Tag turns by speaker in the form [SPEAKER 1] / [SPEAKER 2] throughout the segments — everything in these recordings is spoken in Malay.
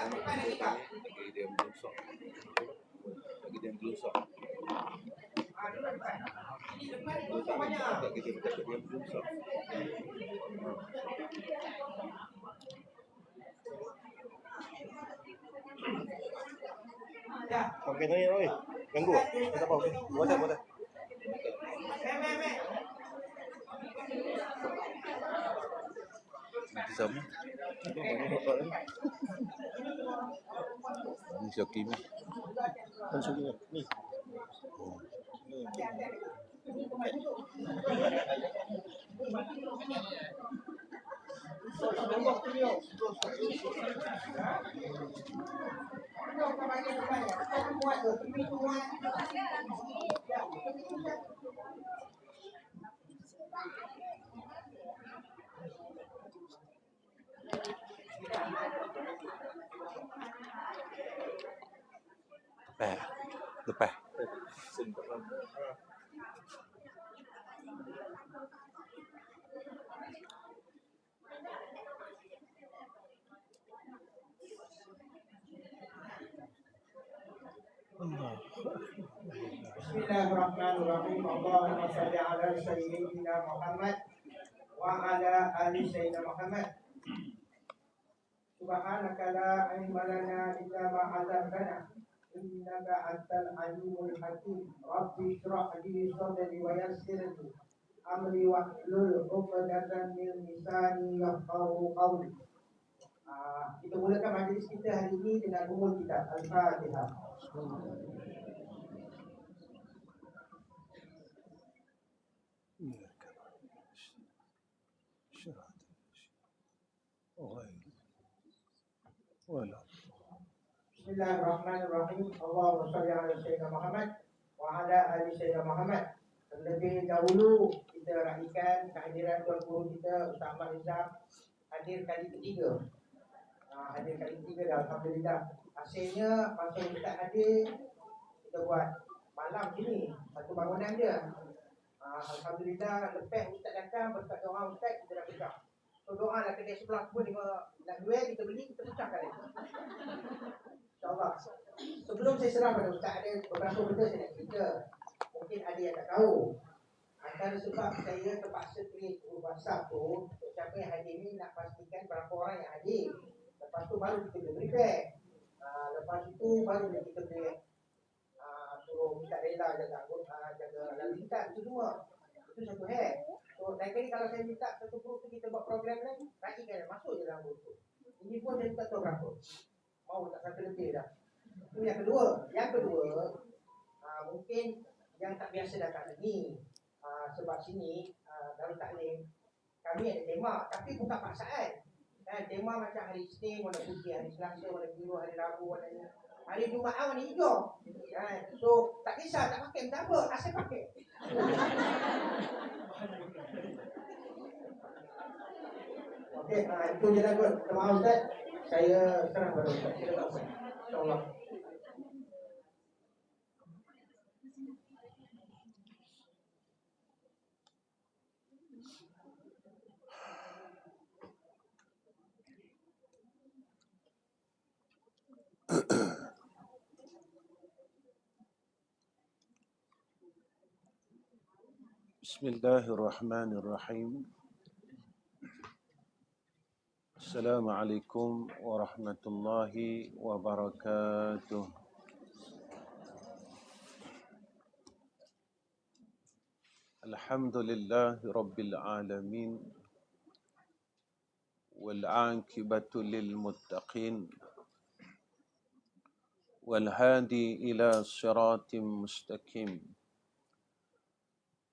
[SPEAKER 1] Lagi dia melusok. Lagi dia melusok. Lagi dia melusok.
[SPEAKER 2] Pakai ni, oi. Ganggu tak? Tak apa, okey. Buat dah.
[SPEAKER 1] Nanti sama. Ini Syokim.
[SPEAKER 2] Kan sugi ni.
[SPEAKER 1] Lepas.
[SPEAKER 3] Bismillahirrahmanirrahim. Allahumma salli ala sayyidina Muhammad wa ala ali sayyidina Muhammad. Subhanaka la ilma lana illa ma 'allamtana innaka antal alimul hakim. Rabbi shrah li sadri wa yassir li amri wahlul 'uqdatam min lisani yafqahu qawli. Kita mulakan majlis kita hari ini dengan umul kitab Al-Fatihah. Bismillahirrahmanirrahim. Allahumma shalli ala sayyidina Muhammad wa ala ali sayyidina Muhammad. Terlebih dahulu kita raikan kehadiran tuan guru kita Ustaz Ahmad Izzam hadir kali ketiga. Hadir kali ketiga dah, alhamdulillah. Hasilnya masa kita hadir kita buat malam sini satu bangunan dia. Alhamdulillah lepas Ustaz datang berkat doa Ustaz kita dah pecah. So doa lah kedai sebelah pun nak jual kita beli kita pecahkan lagi. InsyaAllah. Sebelum saya serah pada Ustaz ada beberapa benda saya nak cerita. Mungkin ada yang tak tahu. Antara sebab saya terpaksa create group WhatsApp tu untuk siapa yang hadir ni nak pastikan berapa orang yang hadir. Lepas tu baru kita boleh prepare. Lepas itu baru kita boleh suruh minta rela jaga lalu lintas itu semua. Itu satu hal. So lain kali kalau saya minta satu group tu kita buat program lain, raihkan masuk je dalam group tu. Ini pun saya tak tahu berapa. Mau tak sampai lebih dah. Itu yang kedua. Yang kedua, mungkin yang tak biasa datang ni. Sebab sini Darul Taklim kami ada tema, tapi bukan paksaan. Tema macam hari Isnin warna putih, hari Selasa warna biru, hari Rabu warna hari Jumaat warna hijau. So tak kisah tak pakai macam apa, asal pakai. Okey, itu je lah kot. Terima kasih Ustaz. Saya serah pada Ustaz. Silakan Ustaz. InsyaAllah.
[SPEAKER 4] Bismillahirrahmanirrahim. Assalamualaikum warahmatullahi wabarakatuh. Alhamdulillahi rabbil alamin. Wal 'aqibatu lil muttaqin. Wal hadi ila siratim mustaqim.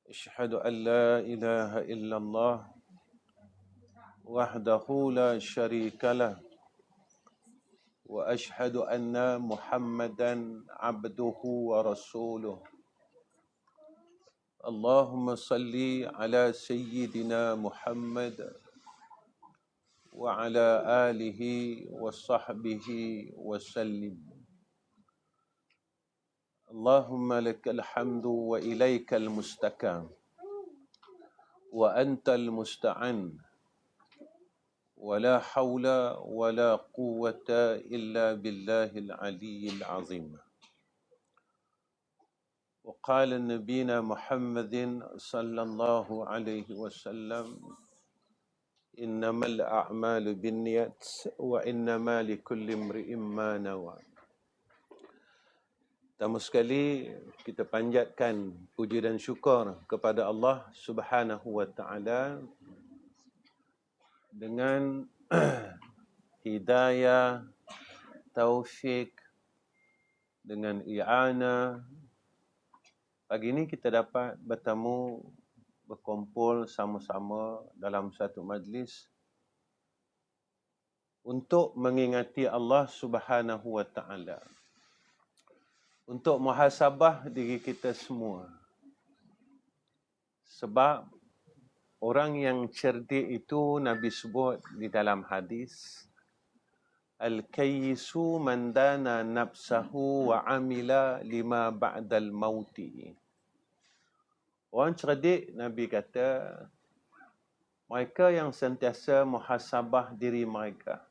[SPEAKER 4] Asyhadu an la ilaha illallah wahdahu la syarika lah wa asyhadu anna Muhammadan abduhu wa rasuluh. Allahumma salli ala sayyidina Muhammad wa ala alihi wa sahbihi wa sallim. Allahumma lakal hamdu wa ilaikal mustakam wa antal musta'an ولا حول ولا قوة إلا بالله العلي العظيم. وقال نبينا محمد صلى الله عليه وسلم: إنما الأعمال بالنيات وإنما لكل امرئ ما نوى. Pertama sekali kita panjatkan puji dan syukur kepada Allah Subhanahu wa taala dengan hidayah, taufik, dengan i'anah. Pagi ini kita dapat bertemu, berkumpul sama-sama dalam satu majlis untuk mengingati Allah Subhanahu wa taala, untuk muhasabah diri kita semua. Sebab orang yang cerdik itu Nabi sebut di dalam hadis, Al-kayyisu man dana nafsahu wa amila lima ba'dal mauti. Orang cerdik, Nabi kata, mereka yang sentiasa muhasabah diri mereka.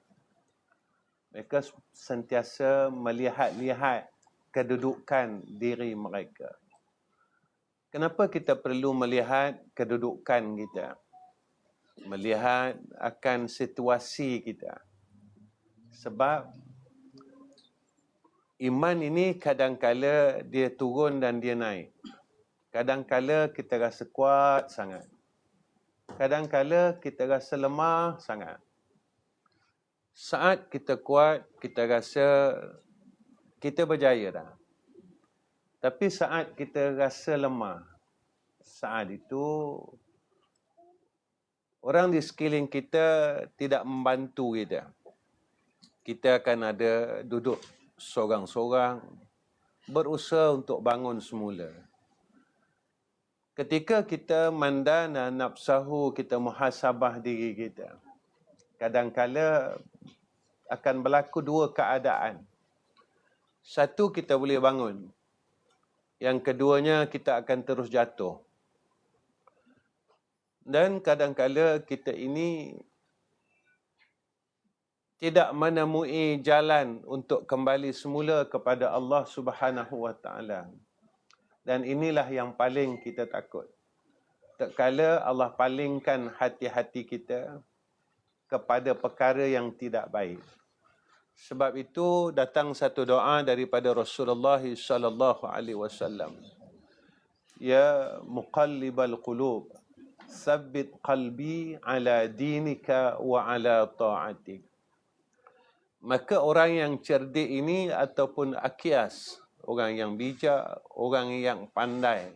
[SPEAKER 4] Mereka sentiasa melihat-lihat kedudukan diri mereka. Kenapa kita perlu melihat kedudukan kita? Melihat akan situasi kita. Sebab iman ini kadang-kala dia turun dan dia naik. Kadang-kala kita rasa kuat sangat. Kadang-kala kita rasa lemah sangat. Saat kita kuat, kita rasa kita berjaya dah. Tapi saat kita rasa lemah, saat itu orang di sekeliling kita tidak membantu kita. Kita akan ada duduk sorang-sorang, berusaha untuk bangun semula. Ketika kita mandana nafsahu, kita muhasabah diri kita, kadang-kala akan berlaku dua keadaan. Satu, kita boleh bangun. Yang keduanya, kita akan terus jatuh. Dan kadang-kala kita ini tidak menemui jalan untuk kembali semula kepada Allah Subhanahu wa taala. Dan inilah yang paling kita takut. Tak kala Allah palingkan hati-hati kita kepada perkara yang tidak baik. Sebab itu datang satu doa daripada Rasulullah sallallahu alaihi wasallam. Ya muqallibal qulub, tsabbit qalbi ala dinika wa ala ta'atik. Maka orang yang cerdik ini ataupun akias, orang yang bijak, orang yang pandai,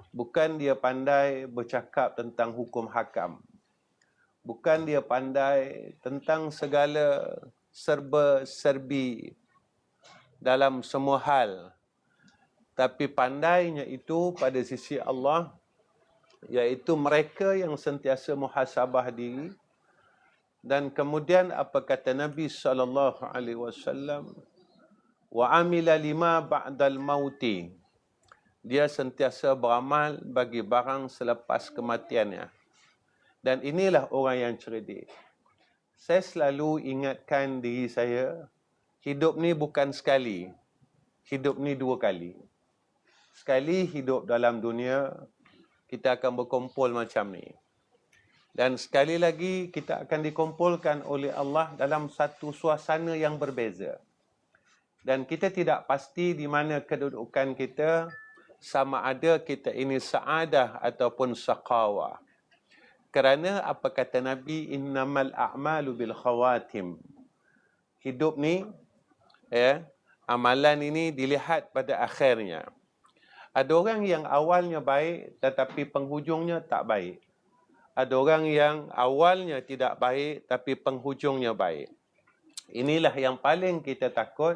[SPEAKER 4] bukan dia pandai bercakap tentang hukum hakam. Bukan dia pandai tentang segala serba-serbi dalam semua hal. Tapi pandainya itu pada sisi Allah, iaitu mereka yang sentiasa muhasabah diri. Dan kemudian apa kata Nabi SAW? Wa amila lima ba'dal mauti. Dia sentiasa beramal bagi barang selepas kematiannya. Dan inilah orang yang cerdik. Saya selalu ingatkan diri saya, hidup ni bukan sekali. Hidup ni dua kali. Sekali hidup dalam dunia, kita akan berkumpul macam ni. Dan sekali lagi kita akan dikumpulkan oleh Allah dalam satu suasana yang berbeza. Dan kita tidak pasti di mana kedudukan kita, sama ada kita ini sa'adah ataupun saqawah. Kerana apa kata Nabi, innamal a'malu bil khawatim. Hidup ni, amalan ini dilihat pada akhirnya. Ada orang yang awalnya baik tetapi penghujungnya tak baik. Ada orang yang awalnya tidak baik tapi penghujungnya baik. Inilah yang paling kita takut,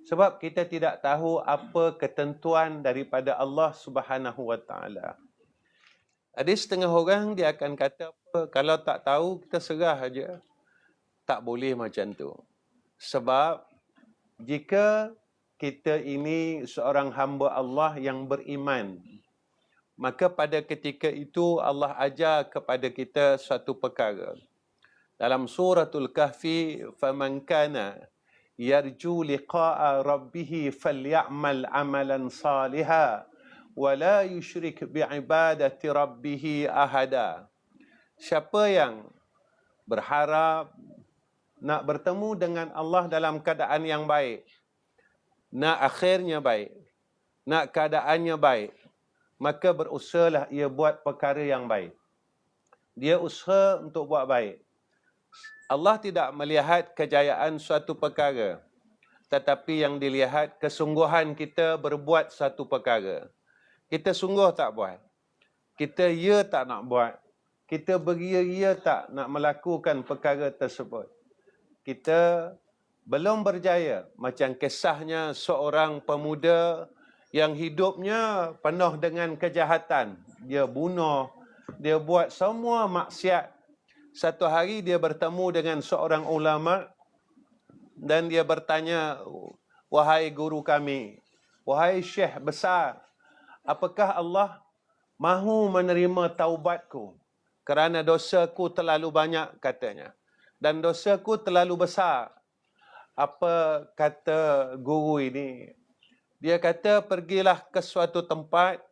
[SPEAKER 4] sebab kita tidak tahu apa ketentuan daripada Allah Subhanahu wa taala. Ada setengah orang dia akan kata, kalau tak tahu kita serah aja. Tak boleh macam tu. Sebab jika kita ini seorang hamba Allah yang beriman, maka pada ketika itu Allah ajar kepada kita suatu perkara. Dalam suratul Kahfi, faman kana yarju liqa'a rabbih falyamal amalan salihan wa la yusyrik bi'ibadati rabbih ahada. Siapa yang berharap nak bertemu dengan Allah dalam keadaan yang baik, nak akhirnya baik, nak keadaannya baik, maka berusahalah ia buat perkara yang baik. Dia usaha untuk buat baik. Allah tidak melihat kejayaan suatu perkara, tetapi yang dilihat kesungguhan kita berbuat satu perkara. Kita sungguh tak buat. Kita ya tak nak buat. Kita beria-ria tak nak melakukan perkara tersebut. Kita belum berjaya. Macam kisahnya seorang pemuda yang hidupnya penuh dengan kejahatan. Dia bunuh, dia buat semua maksiat. Satu hari dia bertemu dengan seorang ulama dan dia bertanya, wahai guru kami, wahai syekh besar, apakah Allah mahu menerima taubatku? Kerana dosaku terlalu banyak, katanya. Dan dosaku terlalu besar. Apa kata guru ini? Dia kata, pergilah ke suatu tempat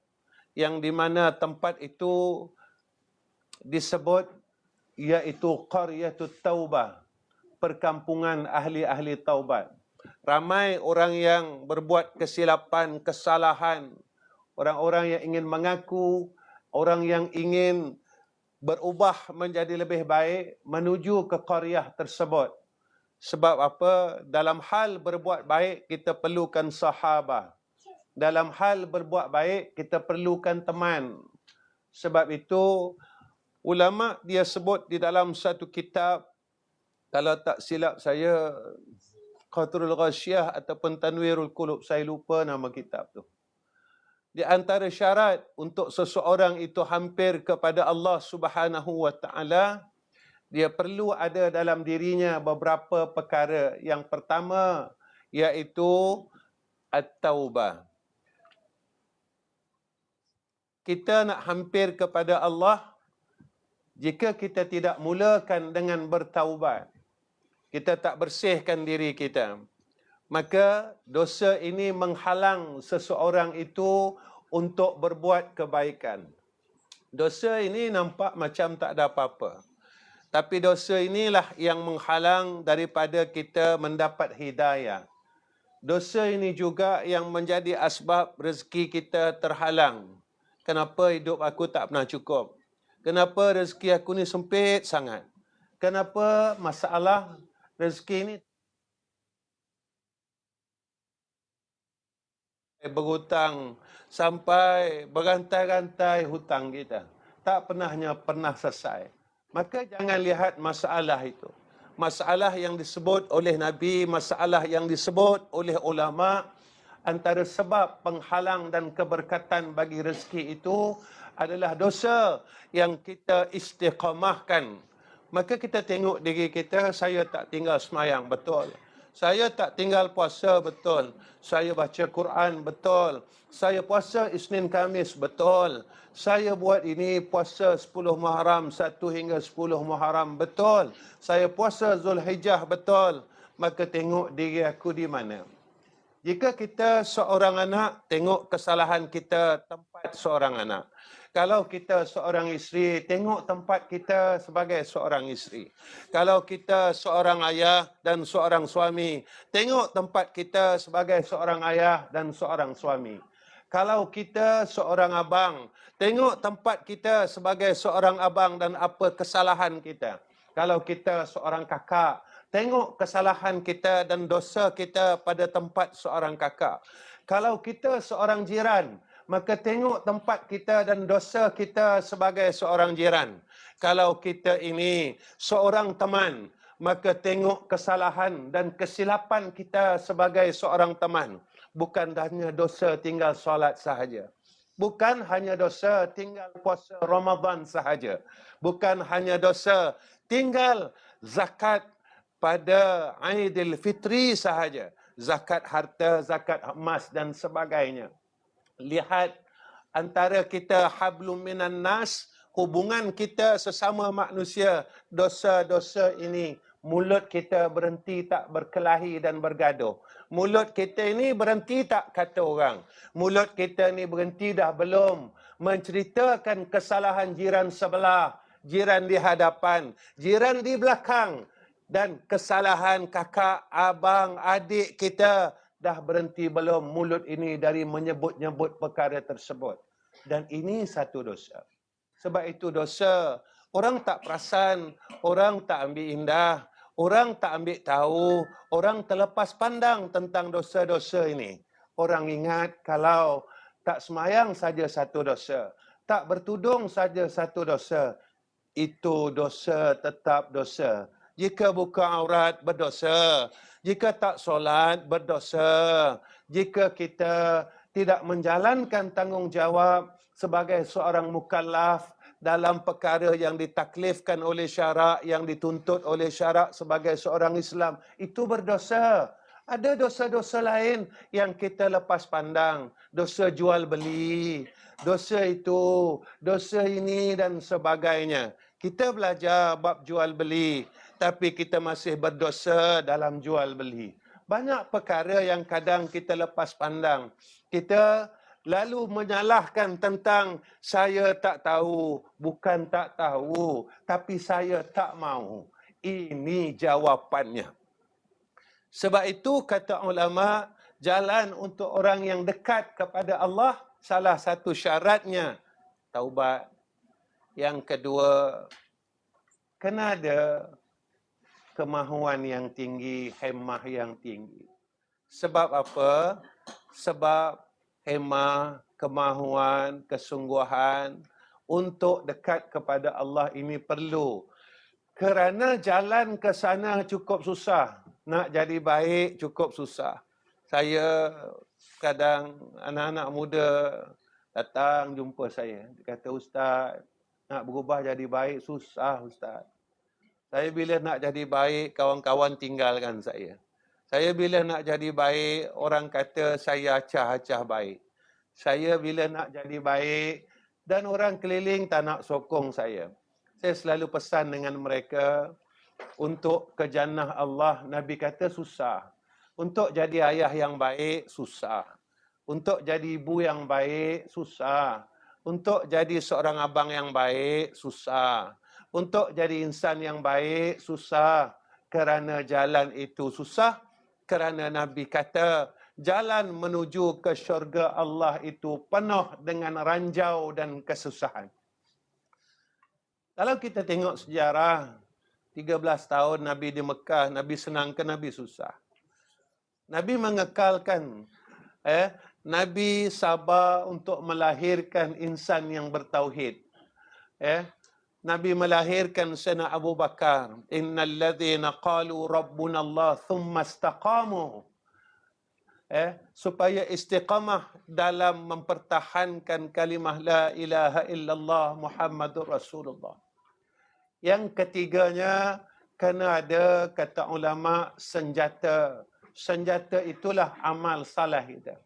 [SPEAKER 4] yang di mana tempat itu disebut iaitu Qaryatut Taubah, perkampungan ahli-ahli taubat. Ramai orang yang berbuat kesilapan, kesalahan, orang-orang yang ingin mengaku, orang yang ingin berubah menjadi lebih baik menuju ke qaryah tersebut. Sebab apa? Dalam hal berbuat baik kita perlukan sahabat. Dalam hal berbuat baik kita perlukan teman. Sebab itu ulama dia sebut di dalam satu kitab, kalau tak silap saya, Qatrul Ghasyiyah ataupun Tanwirul Qulub, saya lupa nama kitab tu. Di antara syarat untuk seseorang itu hampir kepada Allah Subhanahu wa taala, dia perlu ada dalam dirinya beberapa perkara. Yang pertama iaitu at-taubah. Kita nak hampir kepada Allah, jika kita tidak mulakan dengan bertaubat, kita tak bersihkan diri kita, maka dosa ini menghalang seseorang itu untuk berbuat kebaikan. Dosa ini nampak macam tak ada apa-apa, tapi dosa inilah yang menghalang daripada kita mendapat hidayah. Dosa ini juga yang menjadi asbab rezeki kita terhalang. Kenapa hidup aku tak pernah cukup? Kenapa rezeki aku ni sempit sangat? Kenapa masalah rezeki ni berhutang sampai berantai-rantai hutang kita? Tak pernah selesai. Maka jangan lihat masalah itu. Masalah yang disebut oleh Nabi, masalah yang disebut oleh ulama, antara sebab penghalang dan keberkatan bagi rezeki itu adalah dosa yang kita istiqamahkan. Maka kita tengok diri kita, saya tak tinggal semayang, betul. Saya tak tinggal puasa, betul. Saya baca Quran, betul. Saya puasa Isnin Khamis, betul. Saya buat ini puasa 10 Muharram, 1 hingga 10 Muharram, betul. Saya puasa Zulhijjah, betul. Maka tengok diri aku di mana. Jika kita seorang anak, tengok kesalahan kita tempat seorang anak. Kalau kita seorang isteri, tengok tempat kita sebagai seorang isteri. Kalau kita seorang ayah dan seorang suami, tengok tempat kita sebagai seorang ayah dan seorang suami. Kalau kita seorang abang, tengok tempat kita sebagai seorang abang dan apa kesalahan kita. Kalau kita seorang kakak, tengok kesalahan kita dan dosa kita pada tempat seorang kakak. Kalau kita seorang jiran, maka tengok tempat kita dan dosa kita sebagai seorang jiran. Kalau kita ini seorang teman, maka tengok kesalahan dan kesilapan kita sebagai seorang teman. Bukan hanya dosa tinggal solat sahaja. Bukan hanya dosa tinggal puasa Ramadan sahaja. Bukan hanya dosa tinggal zakat pada Aidil Fitri sahaja. Zakat harta, zakat emas dan sebagainya. Lihat antara kita hablum minan nas hubungan kita sesama manusia, dosa-dosa ini, mulut kita berhenti tak berkelahi dan bergaduh. Mulut kita ini berhenti tak kata orang. Mulut kita ini berhenti dah belum menceritakan kesalahan jiran sebelah, jiran di hadapan, jiran di belakang, dan kesalahan kakak, abang, adik kita. Dah berhenti belum mulut ini dari menyebut-nyebut perkara tersebut. Dan ini satu dosa. Sebab itu dosa, orang tak perasan, orang tak ambil indah, orang tak ambil tahu, orang terlepas pandang tentang dosa-dosa ini. Orang ingat kalau tak semayang saja satu dosa, tak bertudung saja satu dosa, itu dosa tetap dosa. Jika buka aurat berdosa, jika tak solat berdosa, jika kita tidak menjalankan tanggungjawab sebagai seorang mukallaf dalam perkara yang ditaklifkan oleh syarak, yang dituntut oleh syarak sebagai seorang Islam, itu berdosa. Ada dosa-dosa lain yang kita lepas pandang, dosa jual beli, dosa itu, dosa ini dan sebagainya. Kita belajar bab jual beli, tapi kita masih berdosa dalam jual beli. Banyak perkara yang kadang kita lepas pandang. Kita lalu menyalahkan tentang saya tak tahu, bukan tak tahu, tapi saya tak mahu. Ini jawapannya. Sebab itu kata ulama, jalan untuk orang yang dekat kepada Allah, salah satu syaratnya taubat. Yang kedua, kena ada kemahuan yang tinggi, hemah yang tinggi. Sebab apa? Sebab hemah, kemahuan, kesungguhan untuk dekat kepada Allah ini perlu. Kerana jalan ke sana cukup susah. Nak jadi baik cukup susah. Saya kadang anak-anak muda datang jumpa saya. Dia kata, Ustaz, nak berubah jadi baik susah, Ustaz. Saya bila nak jadi baik, kawan-kawan tinggalkan saya. Saya bila nak jadi baik, orang kata saya acah-acah baik. Saya bila nak jadi baik, dan orang keliling tak nak sokong saya. Saya selalu pesan dengan mereka, untuk ke jannah Allah, Nabi kata susah. Untuk jadi ayah yang baik, susah. Untuk jadi ibu yang baik, susah. Untuk jadi seorang abang yang baik, susah. Untuk jadi insan yang baik, susah. Kerana jalan itu susah. Kerana Nabi kata, jalan menuju ke syurga Allah itu penuh dengan ranjau dan kesusahan. Kalau kita tengok sejarah, 13 tahun Nabi di Mekah, Nabi senang ke Nabi susah. Nabi mengekalkan, Nabi sabar untuk melahirkan insan yang bertauhid. Nabi melahirkan Sayyidina Abu Bakar. Innal ladzina qalu rabbuna Allah thumma istaqamu. Supaya istiqamah dalam mempertahankan kalimah la ilaha illallah Muhammadur Rasulullah. Yang ketiganya, kena ada, kata ulama, senjata. Senjata itulah amal salah kita.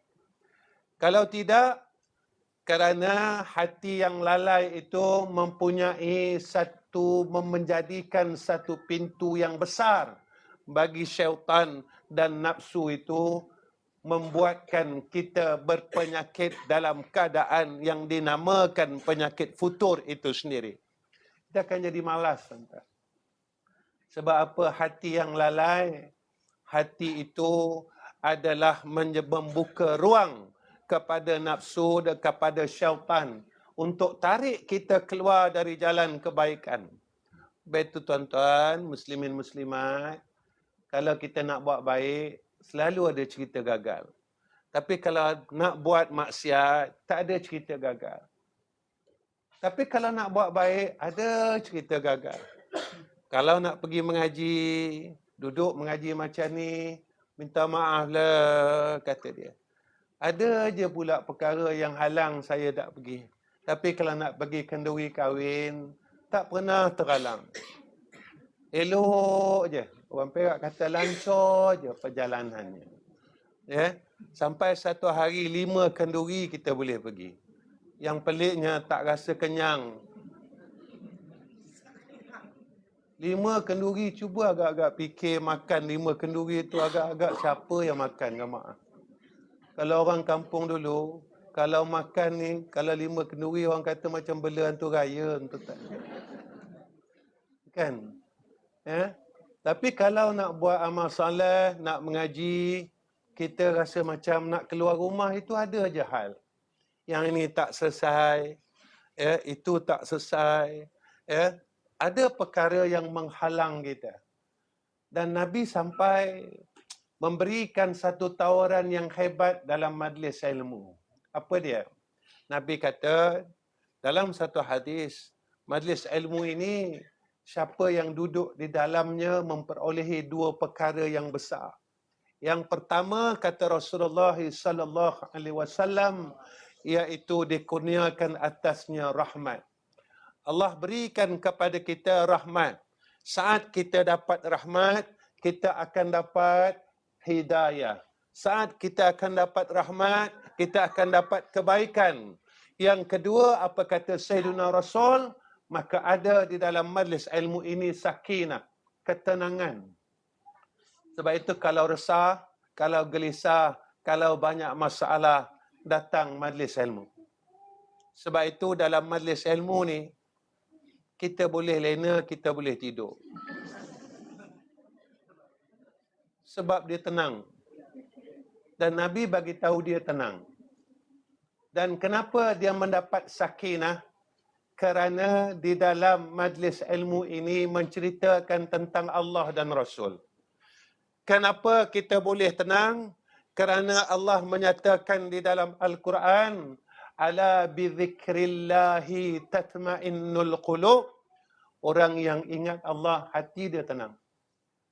[SPEAKER 4] Kalau tidak, kerana hati yang lalai itu mempunyai menjadikan satu pintu yang besar bagi syaitan dan nafsu itu, membuatkan kita berpenyakit dalam keadaan yang dinamakan penyakit futur itu sendiri. Kita akan jadi malas. Sebab apa? Hati yang lalai, hati itu adalah membuka ruang kepada nafsu dan kepada syaitan untuk tarik kita keluar dari jalan kebaikan. Betul tuan-tuan, muslimin muslimat, kalau kita nak buat baik, selalu ada cerita gagal. Tapi kalau nak buat maksiat, tak ada cerita gagal. Tapi kalau nak buat baik, ada cerita gagal. Kalau nak pergi mengaji, duduk mengaji macam ni, minta maaf lah, kata dia. Ada je pula perkara yang halang saya tak pergi. Tapi kalau nak pergi kenduri kahwin, tak pernah terhalang. Elok je. Orang Perak kata lancar je perjalanannya. Sampai satu hari 5 kenduri kita boleh pergi. Yang peliknya tak rasa kenyang. 5 kenduri, cuba agak-agak fikir makan 5 kenduri tu agak-agak siapa yang makan, jemaah. Kalau orang kampung dulu, kalau makan ni, kalau 5 kenduri orang kata macam bela hantu raya, betul tak? Kan? Tapi kalau nak buat amal soleh, nak mengaji, kita rasa macam nak keluar rumah itu ada aja hal. Yang ini tak selesai, itu tak selesai, ada perkara yang menghalang kita. Dan Nabi sampai memberikan satu tawaran yang hebat dalam majlis ilmu. Apa dia? Nabi kata dalam satu hadis, majlis ilmu ini siapa yang duduk di dalamnya memperolehi 2 perkara yang besar. Yang pertama kata Rasulullah sallallahu alaihi wasallam iaitu dikurniakan atasnya rahmat. Allah berikan kepada kita rahmat. Saat kita dapat rahmat, kita akan dapat hidayah. Saat kita akan dapat rahmat, kita akan dapat kebaikan. Yang kedua, apa kata Sayyidina Rasul? Maka ada di dalam majlis ilmu ini sakinah, ketenangan. Sebab itu kalau resah, kalau gelisah, kalau banyak masalah, datang majlis ilmu. Sebab itu dalam majlis ilmu ni, kita boleh lena, kita boleh tidur. Sebab dia tenang. Dan Nabi bagi tahu dia tenang. Dan kenapa dia mendapat sakinah? Kerana di dalam majlis ilmu ini menceritakan tentang Allah dan Rasul. Kenapa kita boleh tenang? Kerana Allah menyatakan di dalam Al-Quran, ala bizikrillahi tatma'innul qulub. Orang yang ingat Allah, hati dia tenang.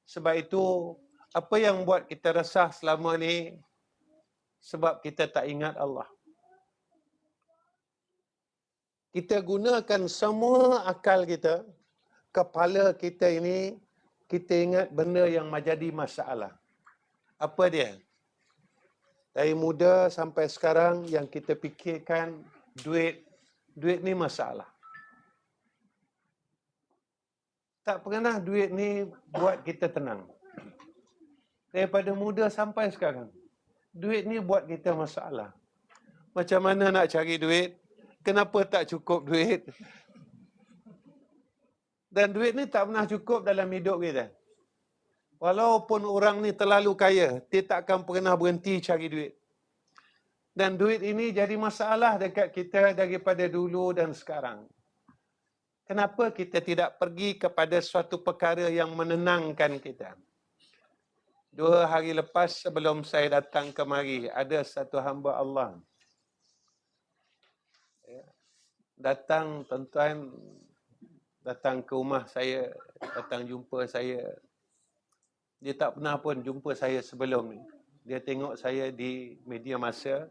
[SPEAKER 4] Sebab itu, apa yang buat kita resah selama ni? Sebab kita tak ingat Allah. Kita gunakan semua akal kita, kepala kita ini, kita ingat benda yang menjadi masalah. Apa dia? Dari muda sampai sekarang yang kita fikirkan duit. Duit ni masalah. Tak pernah duit ni buat kita tenang. Daripada muda sampai sekarang. Duit ni buat kita masalah. Macam mana nak cari duit? Kenapa tak cukup duit? Dan duit ni tak pernah cukup dalam hidup kita. Walaupun orang ni terlalu kaya, dia tak akan pernah berhenti cari duit. Dan duit ini jadi masalah dekat kita daripada dulu dan sekarang. Kenapa kita tidak pergi kepada suatu perkara yang menenangkan kita? 2 hari lepas sebelum saya datang kemari, ada satu hamba Allah. Datang, tuan-tuan, datang ke rumah saya, datang jumpa saya. Dia tak pernah pun jumpa saya sebelum ni. Dia tengok saya di media massa.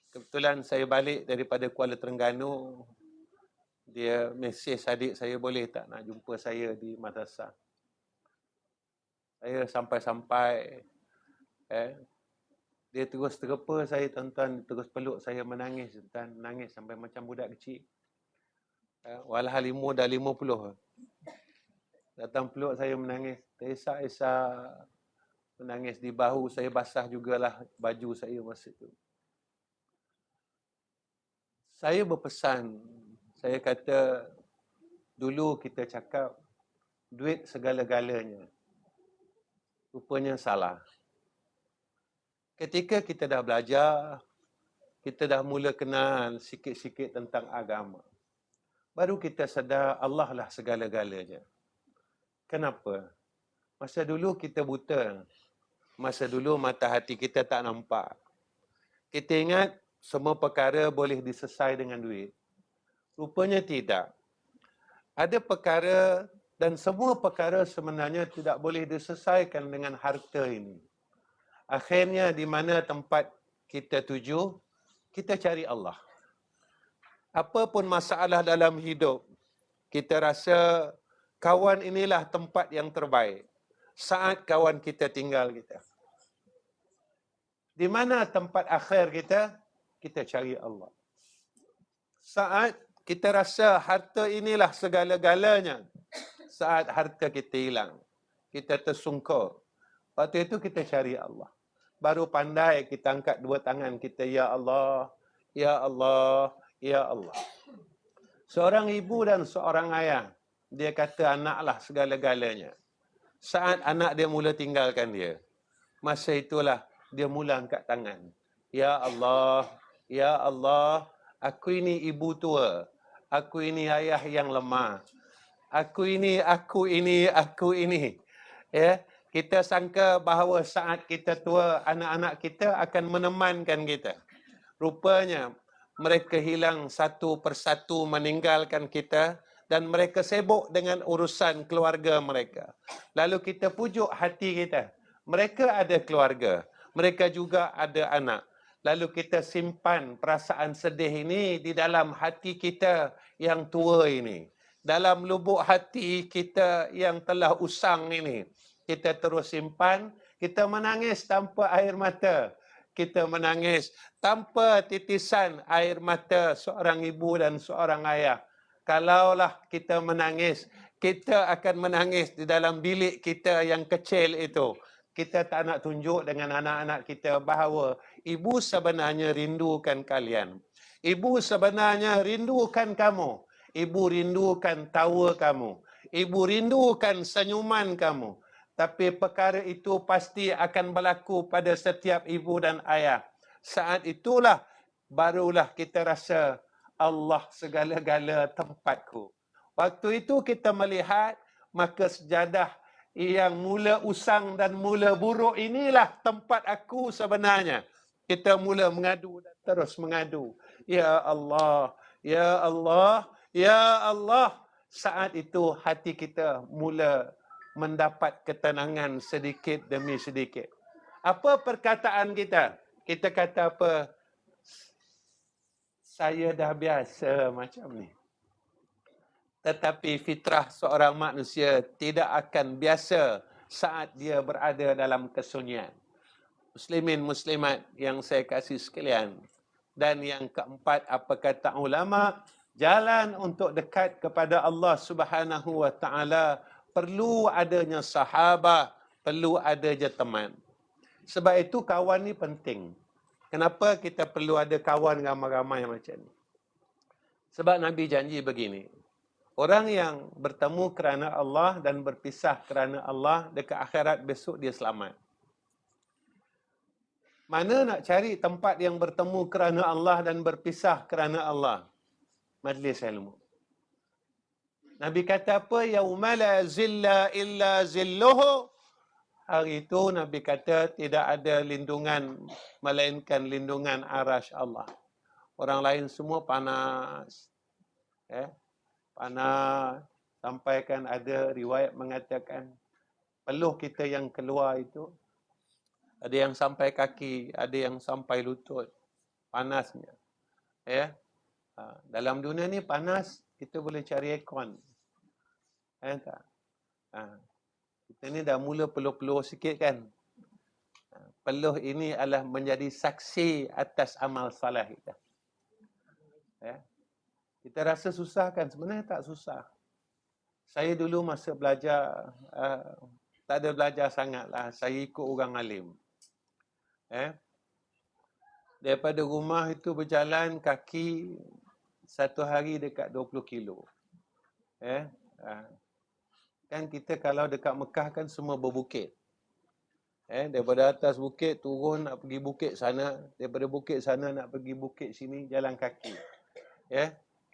[SPEAKER 4] Kebetulan saya balik daripada Kuala Terengganu. Dia mesej adik saya, boleh tak nak jumpa saya di madrasah. Saya sampai-sampai. Dia terus terpa saya, tuan-tuan, terus peluk saya menangis, tuan, menangis sampai macam budak kecil. Walhal dah 50. Datang peluk saya menangis. Teresak-esak menangis di bahu saya, basah jugalah baju saya masa itu. Saya berpesan, saya kata, dulu kita cakap duit segala-galanya. Rupanya salah. Ketika kita dah belajar, kita dah mula kenal sikit-sikit tentang agama. Baru kita sedar Allah lah segala-galanya. Kenapa? Masa dulu kita buta. Masa dulu mata hati kita tak nampak. Kita ingat semua perkara boleh diselesai dengan duit. Rupanya tidak. Ada perkara dan semua perkara sebenarnya tidak boleh diselesaikan dengan harta ini. Akhirnya di mana tempat kita tuju, kita cari Allah. Apa pun masalah dalam hidup, kita rasa kawan inilah tempat yang terbaik. Saat kawan kita tinggal kita. Di mana tempat akhir kita, kita cari Allah. Saat kita rasa harta inilah segala-galanya, saat harta kita hilang, kita tersungkur. Waktu itu kita cari Allah. Baru pandai kita angkat dua tangan kita, Ya Allah, Ya Allah, Ya Allah. Seorang ibu dan seorang ayah, dia kata anaklah segala-galanya. Saat anak dia mula tinggalkan dia, masa itulah dia mula angkat tangan. Ya Allah, Ya Allah, aku ini ibu tua. Aku ini ayah yang lemah. Aku ini. Ya, kita sangka bahawa saat kita tua, anak-anak kita akan menemankan kita. Rupanya mereka hilang satu persatu meninggalkan kita dan mereka sibuk dengan urusan keluarga mereka. Lalu kita pujuk hati kita. Mereka ada keluarga. Mereka juga ada anak. Lalu kita simpan perasaan sedih ini di dalam hati kita yang tua ini. Dalam lubuk hati kita yang telah usang ini. Kita terus simpan, kita menangis tanpa air mata. Kita menangis tanpa titisan air mata seorang ibu dan seorang ayah. Kalaulah kita menangis, kita akan menangis di dalam bilik kita yang kecil itu. Kita tak nak tunjuk dengan anak-anak kita bahawa ibu sebenarnya rindukan kalian. Ibu sebenarnya rindukan kamu. Ibu rindukan tawa kamu. Ibu rindukan senyuman kamu. Tapi perkara itu pasti akan berlaku pada setiap ibu dan ayah. Saat itulah barulah kita rasa Allah segala-gala tempatku. Waktu itu kita melihat maka sejadah yang mula usang dan mula buruk inilah tempat aku sebenarnya. Kita mula mengadu dan terus mengadu. Ya Allah, Ya Allah, Ya Allah. Saat itu hati kita mula mendapat ketenangan sedikit demi sedikit. Apa perkataan kita? Kita kata apa? Saya dah biasa macam ni. Tetapi fitrah seorang manusia tidak akan biasa saat dia berada dalam kesunyian. Muslimin muslimat yang saya kasih sekalian. Dan yang keempat, apa kata ulama? Jalan untuk dekat kepada Allah Subhanahu wa taala perlu adanya sahabat, perlu adanya teman. Sebab itu kawan ni penting. Kenapa kita perlu ada kawan ramai-ramai macam ni? Sebab Nabi janji begini. Orang yang bertemu kerana Allah dan berpisah kerana Allah dekat akhirat besok dia selamat. Mana nak cari tempat yang bertemu kerana Allah dan berpisah kerana Allah? Majlis ilmu. Nabi kata apa? Yauma la zilla illa zilluhu. Hari itu Nabi kata tidak ada lindungan melainkan lindungan arasy Allah. Orang lain semua panas. Panas. Sampaikan ada riwayat mengatakan peluh kita yang keluar itu ada yang sampai kaki, ada yang sampai lutut. Panasnya. Dalam dunia ni panas, kita boleh cari aircon. Tak? Kita ni dah mula peluh-peluh sikit kan. Peluh ini adalah menjadi saksi atas amal salah kita. Kita rasa susah kan? Sebenarnya tak susah. Saya dulu masa belajar, tak ada belajar sangat lah. Saya ikut orang alim. Daripada rumah itu berjalan kaki satu hari dekat 20 kilo. Kan kita kalau dekat Mekah kan semua berbukit. Daripada atas bukit turun nak pergi bukit sana, daripada bukit sana nak pergi bukit sini jalan kaki.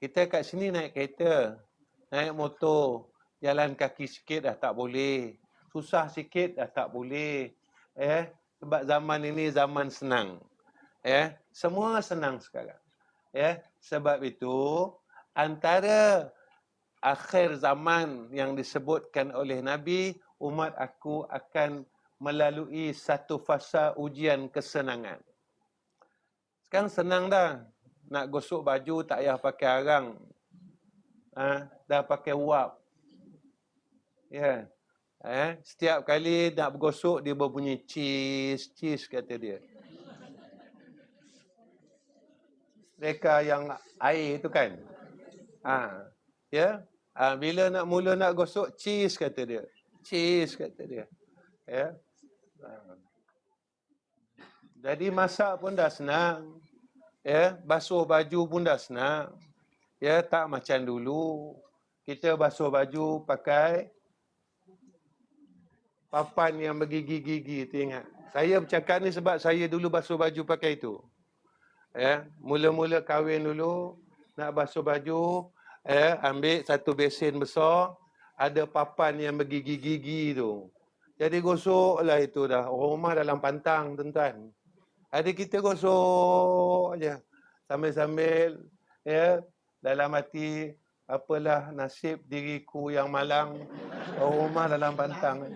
[SPEAKER 4] Kita kat sini naik kereta, naik motor, jalan kaki sikit dah tak boleh. Susah sikit dah tak boleh. Sebab zaman ini zaman senang. Semua senang sekarang. Sebab itu antara akhir zaman yang disebutkan oleh Nabi, umat aku akan melalui satu fasa ujian kesenangan. Sekarang senang dah. Nak gosok baju tak payah pakai arang. Dah pakai uap. Setiap kali nak bergosok dia berbunyi cheese kata dia. Mereka yang air tu kan. Bila mula nak gosok, cheese kata dia. Cheese kata dia. Ya. Jadi masak pun dah senang. Ya, basuh baju pun dah senang. Ya, tak macam dulu. Kita basuh baju pakai papan yang bergigi-gigi, tu ingat. Saya bercakap ni sebab saya dulu basuh baju pakai itu. Ya, mula-mula kahwin dulu, nak basuh baju, ambil satu besen besar, ada papan yang bergigi-gigi tu. Jadi gosoklah itu dah. Orang rumah dalam pantang, tuan-tuan. Ada kita gosok aja sambil-sambil, ya, dalam hati, apalah nasib diriku yang malang, orang rumah dalam pantang.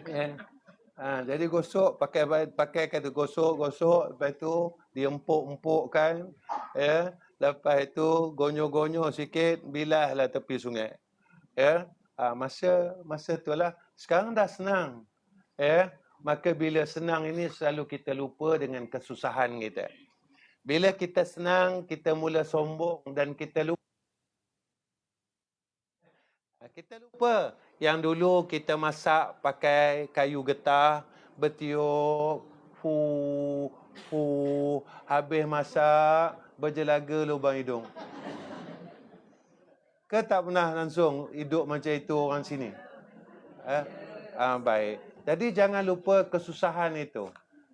[SPEAKER 4] Ya. Jadi gosok, pakai kata gosok, lepas tu diempuk-empukkan, ya. Lepas itu gonyo-gonyo sikit, bilahlah tepi sungai. Ya. Masa itulah. Sekarang dah senang. Ya. Maka bila senang ini selalu kita lupa dengan kesusahan kita. Bila kita senang, kita mula sombong dan kita lupa. Kita lupa yang dulu kita masak pakai kayu getah, bertiup, habis masak, berjelaga lubang hidung. Ke tak pernah langsung hidup macam itu orang sini? Baik. Jadi jangan lupa kesusahan itu.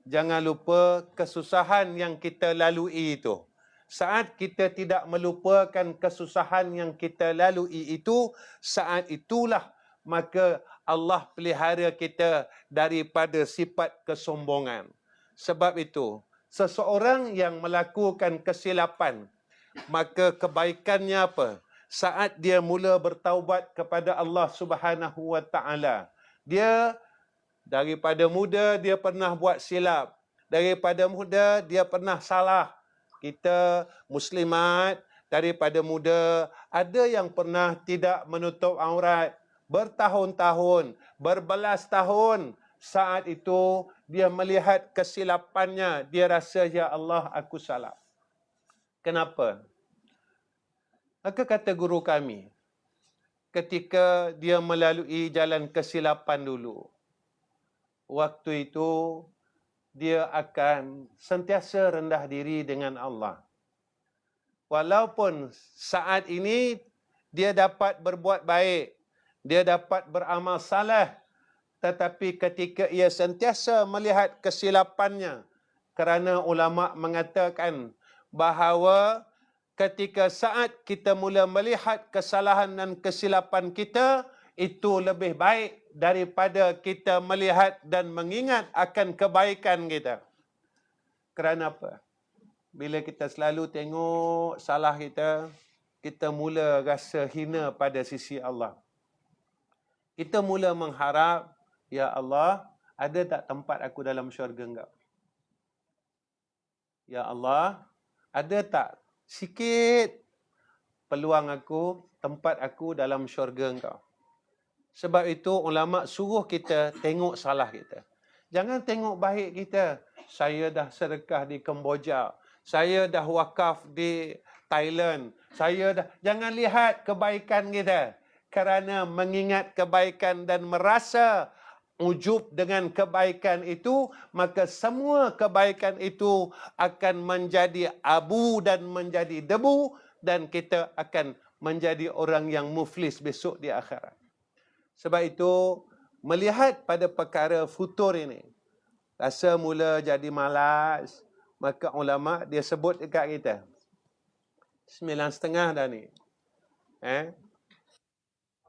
[SPEAKER 4] Jangan lupa kesusahan yang kita lalui itu. Saat kita tidak melupakan kesusahan yang kita lalui itu, saat itulah maka Allah pelihara kita daripada sifat kesombongan. Sebab itu, seseorang yang melakukan kesilapan, maka kebaikannya apa? Saat dia mula bertaubat kepada Allah Subhanahu wa taala. Dia daripada muda dia pernah buat silap. Daripada muda dia pernah salah. Kita muslimat daripada muda ada yang pernah tidak menutup aurat bertahun-tahun, berbelas tahun. Saat itu dia melihat kesilapannya, dia rasa, ya Allah, aku salah. Kenapa? Maka kata guru kami, ketika dia melalui jalan kesilapan dulu, waktu itu dia akan sentiasa rendah diri dengan Allah. Walaupun saat ini dia dapat berbuat baik, dia dapat beramal saleh, tetapi ketika ia sentiasa melihat kesilapannya, kerana ulama mengatakan bahawa ketika saat kita mula melihat kesalahan dan kesilapan kita, itu lebih baik daripada kita melihat dan mengingat akan kebaikan kita. Kerana apa? Bila kita selalu tengok salah kita, kita mula rasa hina pada sisi Allah. Kita mula mengharap, ya Allah, ada tak tempat aku dalam syurga Engkau? Ya Allah, ada tak sikit peluang aku, tempat aku dalam syurga Engkau? Sebab itu ulama suruh kita tengok salah kita. Jangan tengok baik kita. Saya dah sedekah di Kemboja. Saya dah wakaf di Thailand. Jangan lihat kebaikan kita. Kerana mengingat kebaikan dan merasa ujub dengan kebaikan itu, maka semua kebaikan itu akan menjadi abu dan menjadi debu, dan kita akan menjadi orang yang muflis besok di akhirat. Sebab itu, melihat pada perkara futur ini, rasa mula jadi malas, maka ulama dia sebut dekat kita, 9.30 dah ni.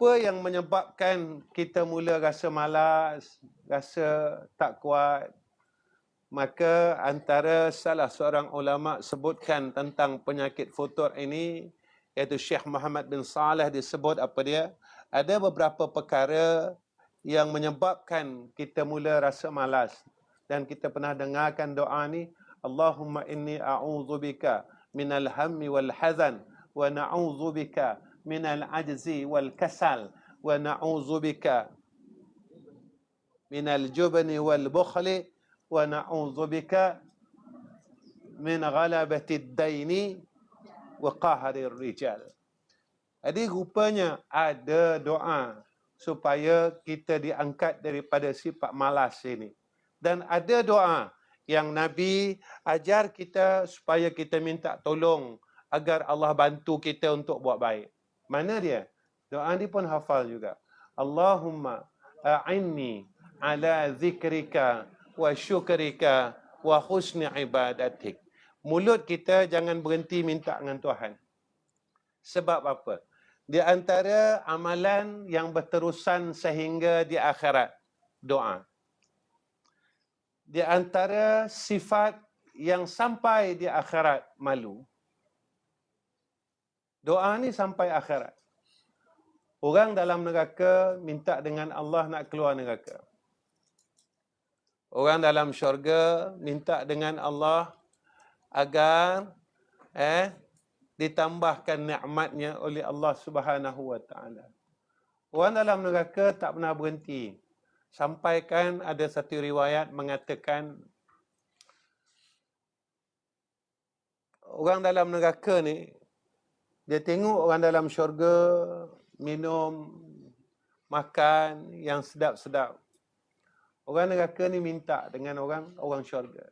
[SPEAKER 4] Apa yang menyebabkan kita mula rasa malas, rasa tak kuat? Maka antara salah seorang ulama sebutkan tentang penyakit futur ini, iaitu Syekh Muhammad bin Saleh, disebut apa dia? Ada beberapa perkara yang menyebabkan kita mula rasa malas. Dan kita pernah dengarkan doa ni, Allahumma inni a'udzubika minal hammi wal hazan, wa na'udzubika minal ajzi wal kasal, wa na'udzubika minal jubni wal bukhli, wa na'udzubika min ghalabati ad-daini wa qahri ar-rijal. Jadi rupanya ada doa supaya kita diangkat daripada sifat malas ini. Dan ada doa yang Nabi ajar kita supaya kita minta tolong agar Allah bantu kita untuk buat baik. Mana dia? Doa ni pun hafal juga. Allahumma a'inni ala zikrika wa syukrika wa husni ibadatik. Mulut kita jangan berhenti minta dengan Tuhan. Sebab apa? Di antara amalan yang berterusan sehingga di akhirat, doa. Di antara sifat yang sampai di akhirat, malu. Doa ni sampai akhirat. Orang dalam neraka minta dengan Allah nak keluar neraka. Orang dalam syurga minta dengan Allah agar ditambahkan nikmatnya oleh Allah Subhanahu wa taala. Orang dalam neraka tak pernah berhenti. Sampaikan ada satu riwayat mengatakan orang dalam neraka ni dia tengok orang dalam syurga minum makan yang sedap-sedap. Orang neraka ni minta dengan orang syurga.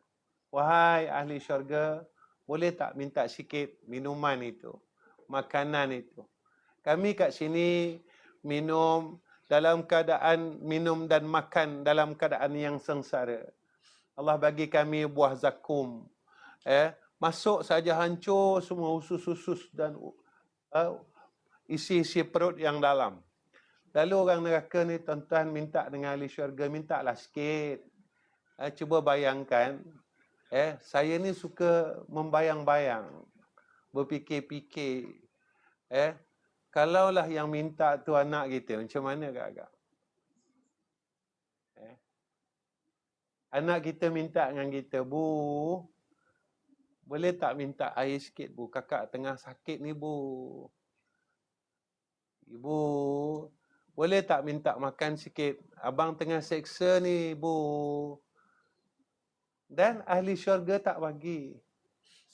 [SPEAKER 4] Wahai ahli syurga, boleh tak minta sikit minuman itu, makanan itu. Kami kat sini minum dalam keadaan minum dan makan dalam keadaan yang sengsara. Allah bagi kami buah zakum. Masuk saja hancur semua usus-usus dan isi-isi perut yang dalam. Lalu orang neraka ni tuan-tuan minta dengan ahli syurga, mintalah sikit. Cuba bayangkan. Saya ni suka membayang-bayang, berfikir-fikir. Kalaulah yang minta tu anak kita, macam mana agak-agak? Anak kita minta dengan kita, Bu, boleh tak minta air sikit, Bu? Kakak tengah sakit ni, Bu. Ibu, boleh tak minta makan sikit? Abang tengah seksa ni, Bu. Dan ahli syurga tak bagi.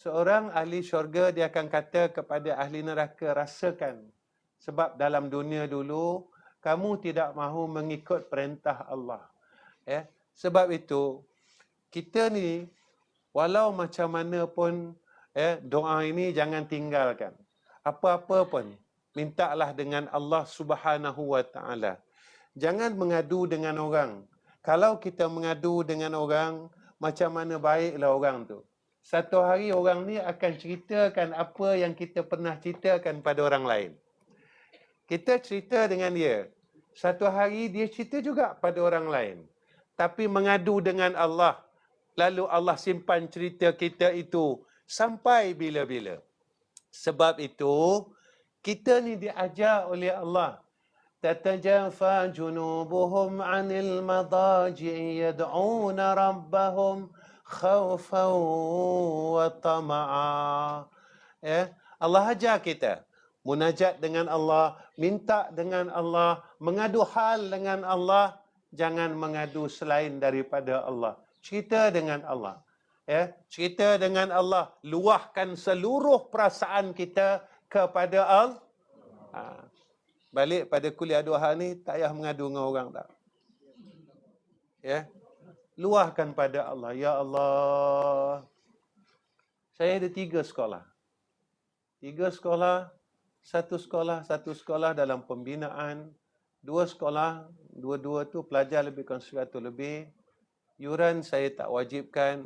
[SPEAKER 4] Seorang ahli syurga dia akan kata kepada ahli neraka, rasakan. Sebab dalam dunia dulu, kamu tidak mahu mengikut perintah Allah. Sebab itu, kita ni, walau macam mana pun, doa ini jangan tinggalkan. Apa-apa pun, mintalah dengan Allah Subhanahu wa taala. Jangan mengadu dengan orang. Kalau kita mengadu dengan orang, macam mana baiklah orang tu. Satu hari orang ni akan ceritakan apa yang kita pernah ceritakan pada orang lain. Kita cerita dengan dia. Satu hari dia cerita juga pada orang lain. Tapi mengadu dengan Allah. Lalu Allah simpan cerita kita itu sampai bila-bila. Sebab itu, kita ni diajar oleh Allah. تتجافى جنوبهم عن المضاجع يدعون ربهم خوفا وطمعا. Allah ajar kita munajat dengan Allah, minta dengan Allah, mengadu hal dengan Allah, jangan mengadu selain daripada Allah. Cerita dengan Allah. Cerita dengan Allah, luahkan seluruh perasaan kita kepada Allah. Balik pada kuliah duha ni, tak payah mengadu dengan orang tak. Luahkan pada Allah. Ya Allah, saya ada 3 sekolah. 3 sekolah, satu sekolah dalam pembinaan, 2 sekolah, dua-dua tu pelajar lebih kurang 100 lebih. Yuran saya tak wajibkan.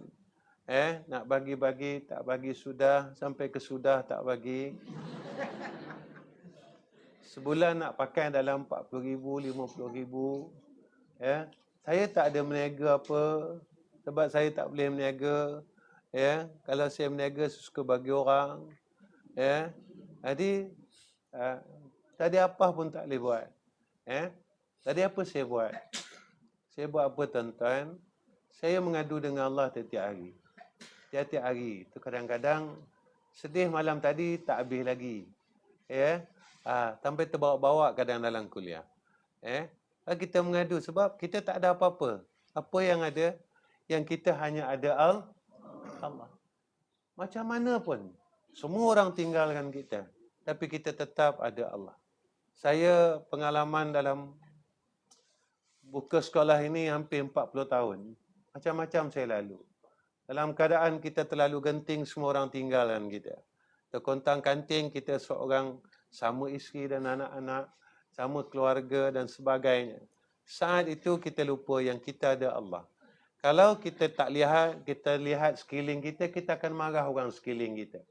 [SPEAKER 4] Nak bagi-bagi, tak bagi sudah, sampai ke sudah tak bagi. Sebulan nak pakai dalam 40,000, 50,000. Saya tak ada meniaga apa. Sebab saya tak boleh meniaga. Kalau saya meniaga, suka bagi orang. Jadi, tadi apa pun tak boleh buat. Tadi apa saya buat? Saya buat apa tuan-tuan? Saya mengadu dengan Allah tiap-tiap hari. Tiap-tiap hari. Itu kadang-kadang sedih malam tadi tak habis lagi. Sampai terbawa-bawa kadang dalam kuliah. Kita mengadu sebab kita tak ada apa-apa. Apa yang ada? Yang kita hanya ada Allah. Macam mana pun, semua orang tinggalkan kita. tapi kita tetap ada Allah. Saya pengalaman dalam buka sekolah ini hampir 40 tahun. Macam-macam saya lalu. Dalam keadaan kita terlalu genting, semua orang tinggalkan kita. Terkontang-kanting kita seorang, sama isteri dan anak-anak, sama keluarga dan sebagainya. Saat itu kita lupa yang kita ada Allah. Kalau kita tak lihat, kita lihat sekeliling kita, kita akan marah orang sekeliling kita.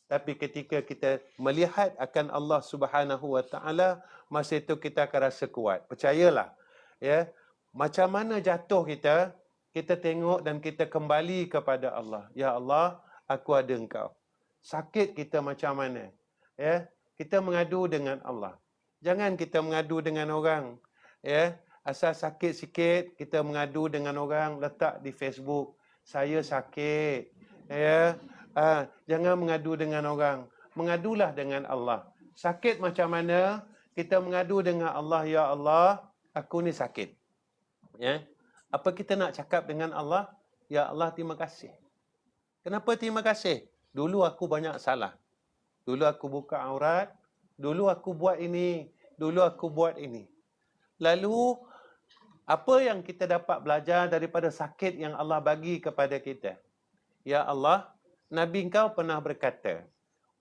[SPEAKER 4] Tapi ketika kita melihat akan Allah Subhanahu Wa Taala, masa itu kita akan rasa kuat. Percayalah, ya. Macam mana jatuh kita, kita tengok dan kita kembali kepada Allah. Ya Allah, aku ada Engkau. Sakit kita macam mana, ya. Kita mengadu dengan Allah. Jangan kita mengadu dengan orang, ya. Asal sakit sikit, kita mengadu dengan orang, letak di Facebook, saya sakit, ya. Jangan mengadu dengan orang. Mengadulah dengan Allah. Sakit macam mana? Kita mengadu dengan Allah. Ya Allah, aku ni sakit. Ya. Apa kita nak cakap dengan Allah? Ya Allah, terima kasih. Kenapa terima kasih? Dulu aku banyak salah. Dulu aku buka aurat. Dulu aku buat ini. Dulu aku buat ini. Lalu, apa yang kita dapat belajar daripada sakit yang Allah bagi kepada kita? Ya Allah, Nabi engkau pernah berkata,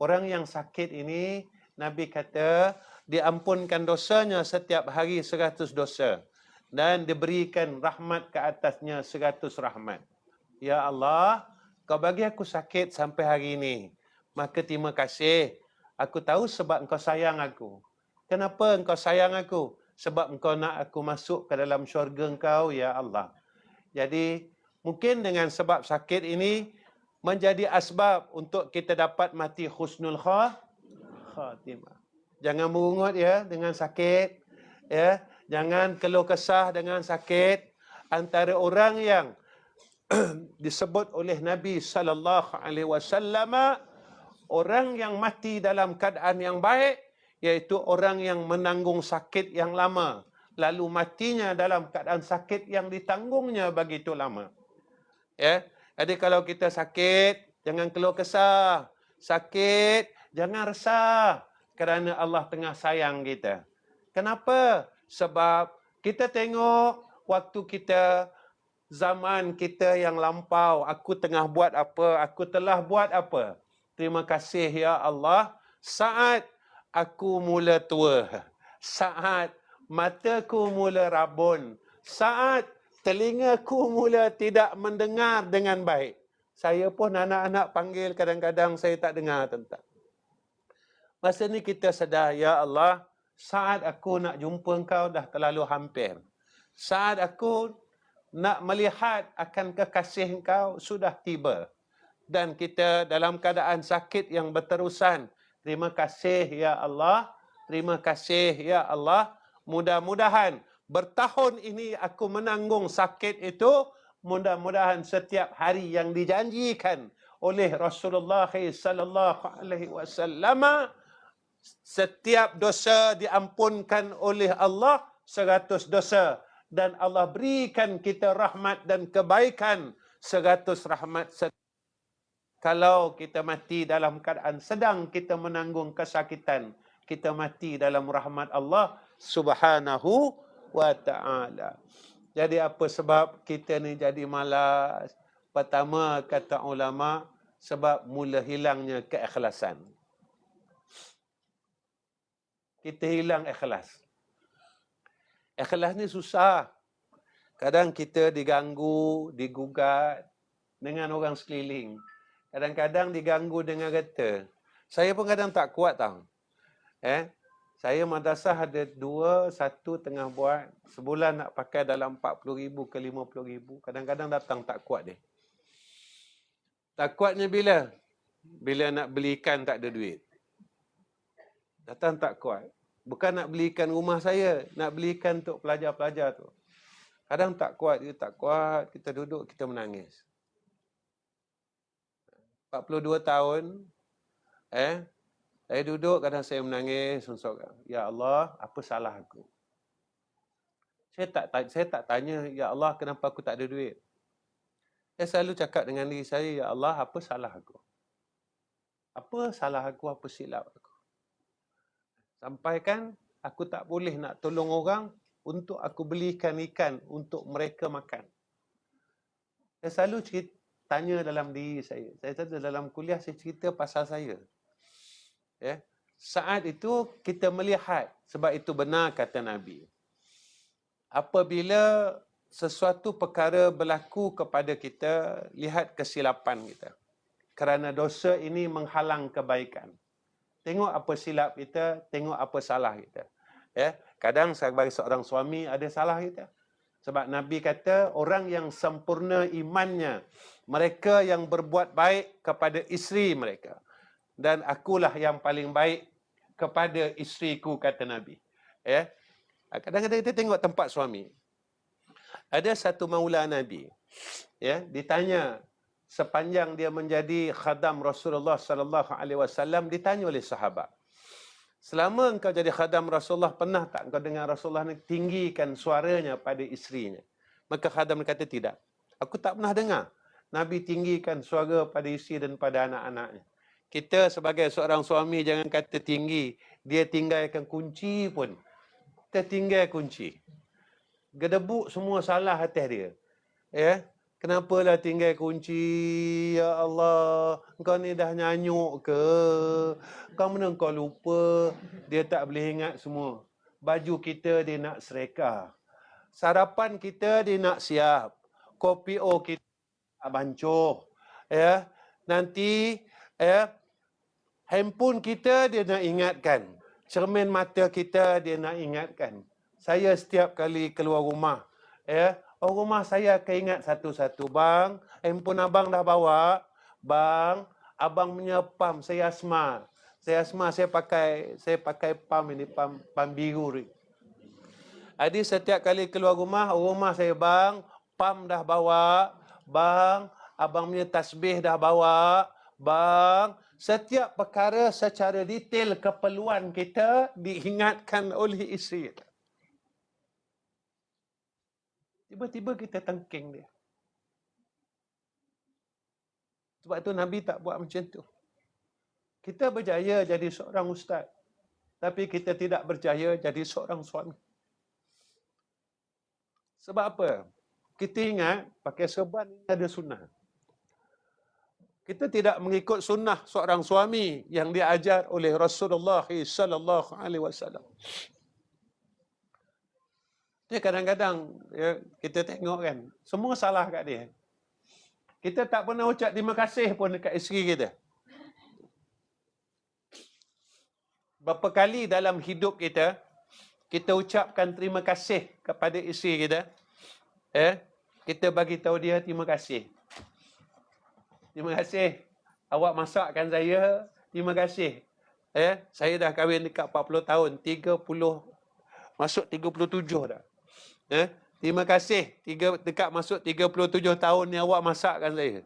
[SPEAKER 4] orang yang sakit ini, Nabi kata, diampunkan dosanya setiap hari 100 dosa. Dan diberikan rahmat ke atasnya 100 rahmat. Ya Allah, kau bagi aku sakit sampai hari ini. Maka terima kasih. Aku tahu sebab engkau sayang aku. Kenapa engkau sayang aku? Sebab engkau nak aku masuk ke dalam syurga engkau, ya Allah. Jadi, mungkin dengan sebab sakit ini, menjadi asbab untuk kita dapat mati husnul khatimah. Jangan merungut ya dengan sakit, ya. Jangan keluh kesah dengan sakit. Antara orang yang disebut oleh Nabi sallallahu alaihi wasallam orang yang mati dalam keadaan yang baik, iaitu orang yang menanggung sakit yang lama, lalu matinya dalam keadaan sakit yang ditanggungnya begitu lama. Ya. Jadi kalau kita sakit, jangan keluh kesah. Sakit, jangan resah. Kerana Allah tengah sayang kita. Kenapa? Sebab kita tengok waktu kita, zaman kita yang lampau, aku tengah buat apa, aku telah buat apa. Terima kasih ya Allah. Saat aku mula tua, saat mataku mula rabun, saat telingaku mula tidak mendengar dengan baik. Saya pun anak-anak panggil kadang-kadang saya tak dengar tentang. Masa ni kita sedar, ya Allah, saat aku nak jumpa engkau dah terlalu hampir. Saat aku nak melihat akan kekasih engkau sudah tiba. Dan kita dalam keadaan sakit yang berterusan. Terima kasih ya Allah. Terima kasih ya Allah. Mudah-mudahan bertahun ini aku menanggung sakit itu. Mudah-mudahan setiap hari yang dijanjikan oleh Rasulullah sallallahu alaihi wasallam, setiap dosa diampunkan oleh Allah 100 dosa. Dan Allah berikan kita rahmat dan kebaikan 100 rahmat. Kalau kita mati dalam keadaan sedang kita menanggung kesakitan, kita mati dalam rahmat Allah Subhanahu wa ta'ala. Jadi apa sebab kita ni jadi malas? Pertama kata ulama, sebab mula hilangnya keikhlasan. Kita hilang ikhlas. Ikhlas ni susah. Kadang kita diganggu, digugat dengan orang sekeliling. Kadang-kadang diganggu dengan kata. Saya pun kadang tak kuat tau. Saya madrasah ada 2, 1 tengah buat. Sebulan nak pakai dalam 40,000 ke 50,000. Kadang-kadang datang tak kuat dia. Tak kuatnya bila? Bila nak beli ikan tak ada duit. Datang tak kuat. Bukan nak belikan rumah saya, nak belikan untuk pelajar-pelajar tu. Kadang tak kuat, dia tak kuat, kita duduk, kita menangis. 42 tahun, saya duduk, kadang saya menangis, ya Allah, apa salah aku? Saya tak tanya, ya Allah, kenapa aku tak ada duit? Saya selalu cakap dengan diri saya, ya Allah, apa salah aku? Apa salah aku, apa silap aku? Sampaikan, aku tak boleh nak tolong orang untuk aku belikan ikan untuk mereka makan. Saya selalu tanya dalam diri saya. Saya kata dalam kuliah saya cerita pasal saya. Ya. Saat itu kita melihat, sebab itu benar kata Nabi. Apabila sesuatu perkara berlaku kepada kita, lihat kesilapan kita. Kerana dosa ini menghalang kebaikan. Tengok apa silap kita, tengok apa salah kita. Ya, kadang sebagai seorang suami ada salah kita. Sebab Nabi kata orang yang sempurna imannya, mereka yang berbuat baik kepada isteri mereka. Dan akulah yang paling baik kepada isteriku, kata Nabi. Ya. Kadang-kadang kita tengok tempat suami. Ada satu maula Nabi, ya, ditanya sepanjang dia menjadi khadam Rasulullah sallallahu alaihi wasallam, ditanya oleh sahabat, selama engkau jadi khadam Rasulullah, pernah tak engkau dengar Rasulullah tinggikan suaranya pada isterinya? Maka khadam kata, tidak. Aku tak pernah dengar Nabi tinggikan suara pada isteri dan pada anak-anaknya. Kita sebagai seorang suami jangan kata tinggi, dia tinggalkan kunci pun. Kita tinggal kunci. Gedebuk semua salah atas dia. Ya, kenapalah tinggal kunci? Ya Allah, kau ni dah nyanyuk ke? Kau mana kau lupa? Dia tak boleh ingat semua. Baju kita dia nak sereka. Sarapan kita dia nak siap. Kopi kita tak bancuh. Ya, nanti handphone kita dia nak ingatkan. Cermin mata kita dia nak ingatkan. Saya setiap kali keluar rumah, orang rumah saya akan ingat satu-satu. Bang, handphone abang dah bawa. Bang, abang punya pam saya asma. Saya pakai pam ini, pam biru ni. Jadi setiap kali keluar rumah, orang rumah saya, bang, pam dah bawa. Bang, abang punya tasbih dah bawa. Bang, setiap perkara secara detail keperluan kita diingatkan oleh isteri kita. Tiba-tiba kita tengking dia. Sebab tu Nabi tak buat macam tu. Kita berjaya jadi seorang ustaz, tapi kita tidak berjaya jadi seorang suami. Sebab apa? Kita ingat pakai serban ada sunnah. Kita tidak mengikut sunnah seorang suami yang diajar oleh Rasulullah sallallahu alaihi wasallam. Dia kadang-kadang kita tengok kan, semua salah kat dia. Kita tak pernah ucap terima kasih pun dekat isteri kita. Berapa kali dalam hidup kita, kita ucapkan terima kasih kepada isteri kita. Kita bagi tahu dia terima kasih. Terima kasih awak masakkan saya. Terima kasih. Saya dah kahwin dekat 40 tahun, 30 masuk 37 dah. Terima kasih dekat masuk 37 tahun ni awak masakkan saya.